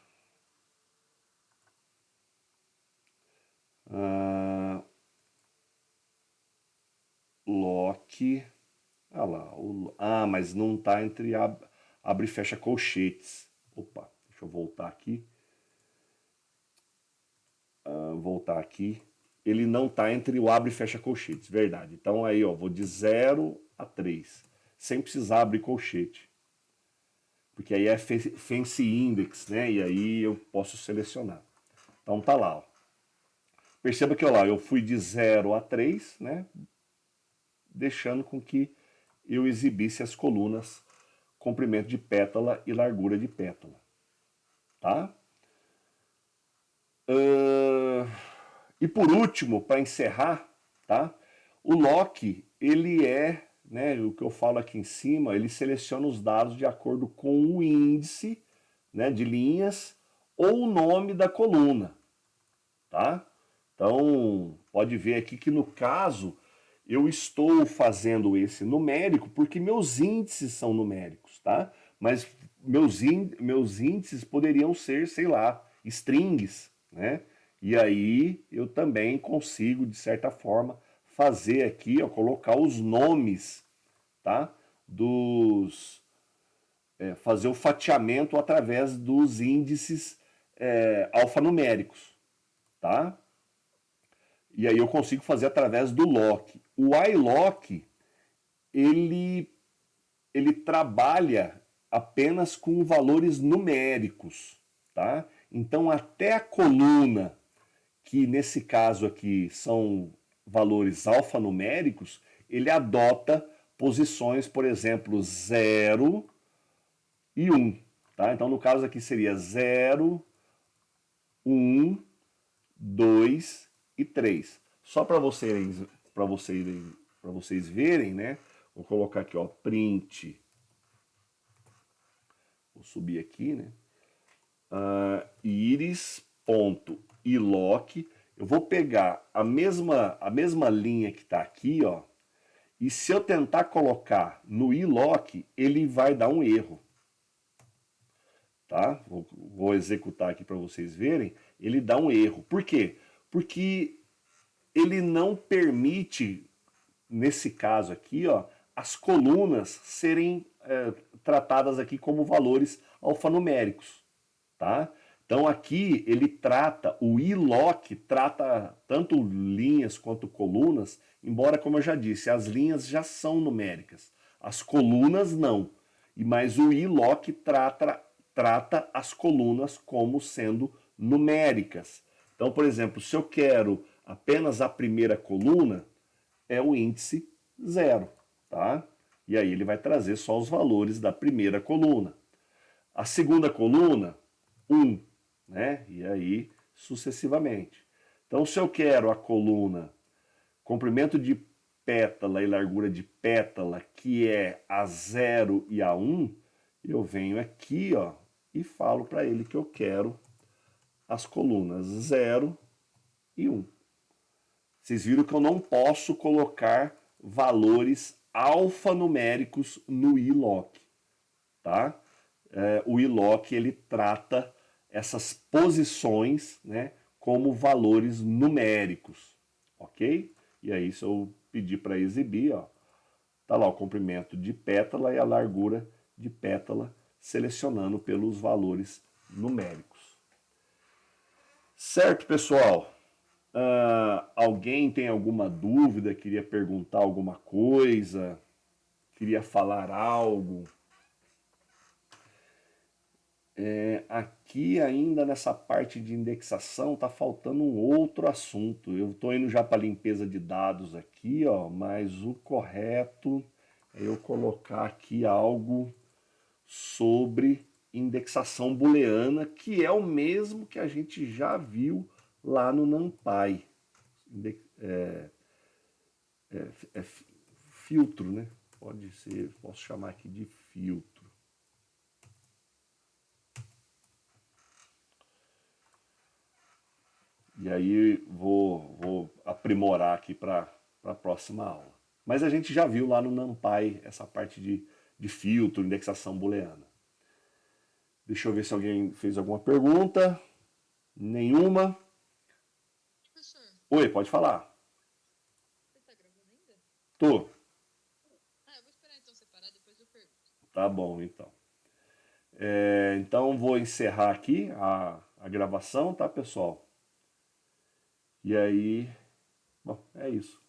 Lock. Ah lá. Mas não está entre abre e fecha colchetes. Opa, deixa eu voltar aqui. Voltar aqui. Ele não está entre o abre e fecha colchetes, verdade. Então aí, ó, vou de 0 a 3, sem precisar abrir colchete. Porque aí é Fancy Index, né? E aí eu posso selecionar. Então tá lá, ó. Perceba que, ó lá, eu fui de 0 a 3, né? Deixando com que eu exibisse as colunas comprimento de pétala e largura de pétala. Tá? E por último, para encerrar, tá? O lock, ele é, né, o que eu falo aqui em cima, ele seleciona os dados de acordo com o índice, né, de linhas ou o nome da coluna, tá? Então, pode ver aqui que no caso, eu estou fazendo esse numérico porque meus índices são numéricos, tá? Mas meus índices poderiam ser, sei lá, strings, né? E aí eu também consigo, de certa forma, fazer aqui, ó, colocar os nomes, tá? Fazer o fatiamento através dos índices alfanuméricos, tá? E aí eu consigo fazer através do lock. O iLock, ele, ele trabalha apenas com valores numéricos, tá? Então até a coluna, que nesse caso aqui são valores alfanuméricos, ele adota posições, por exemplo, 0 e 1. Tá? Então no caso aqui seria 0, 1, 2 e 3. Só para vocês verem, né? Vou colocar aqui, ó, print. Vou subir aqui, né? Iris.ilock. Eu vou pegar a mesma linha que está aqui, ó. E se eu tentar colocar no ilock, ele vai dar um erro. Tá? Vou executar aqui para vocês verem. Ele dá um erro. Por quê? Porque ele não permite, nesse caso aqui, ó, as colunas serem tratadas aqui como valores alfanuméricos, tá? Então aqui ele trata, o ilock trata tanto linhas quanto colunas, embora, como eu já disse, as linhas já são numéricas, as colunas não. Mas o ilock trata as colunas como sendo numéricas. Então, por exemplo, se eu quero apenas a primeira coluna, é o índice 0, tá? E aí ele vai trazer só os valores da primeira coluna. A segunda coluna, 1, né? E aí sucessivamente. Então, se eu quero a coluna comprimento de pétala e largura de pétala, que é a 0 e a 1, eu venho aqui, ó, e falo para ele que eu quero as colunas 0 e 1. Vocês viram que eu não posso colocar valores alfanuméricos no ilock, tá? O ilock ele trata essas posições, né, como valores numéricos, ok? E aí se eu pedir para exibir, ó, tá lá o comprimento de pétala e a largura de pétala, selecionando pelos valores numéricos. Certo, pessoal? Alguém tem alguma dúvida? Queria perguntar alguma coisa? Queria falar algo? Aqui ainda nessa parte de indexação está faltando um outro assunto. Eu estou indo já para a limpeza de dados aqui, ó, mas o correto é eu colocar aqui algo sobre indexação booleana, que é o mesmo que a gente já viu lá no NumPy. É filtro, né? Pode ser, posso chamar aqui de filtro. E aí vou aprimorar aqui para a próxima aula. Mas a gente já viu lá no NumPy essa parte de filtro, indexação booleana. Deixa eu ver se alguém fez alguma pergunta. Nenhuma? Professor, Oi, pode falar. você tá gravando ainda? Tô. Ah, eu vou esperar então separar, depois eu pergunto. Tá bom, então. Então vou encerrar aqui a gravação, tá, pessoal? E aí, bom, é isso.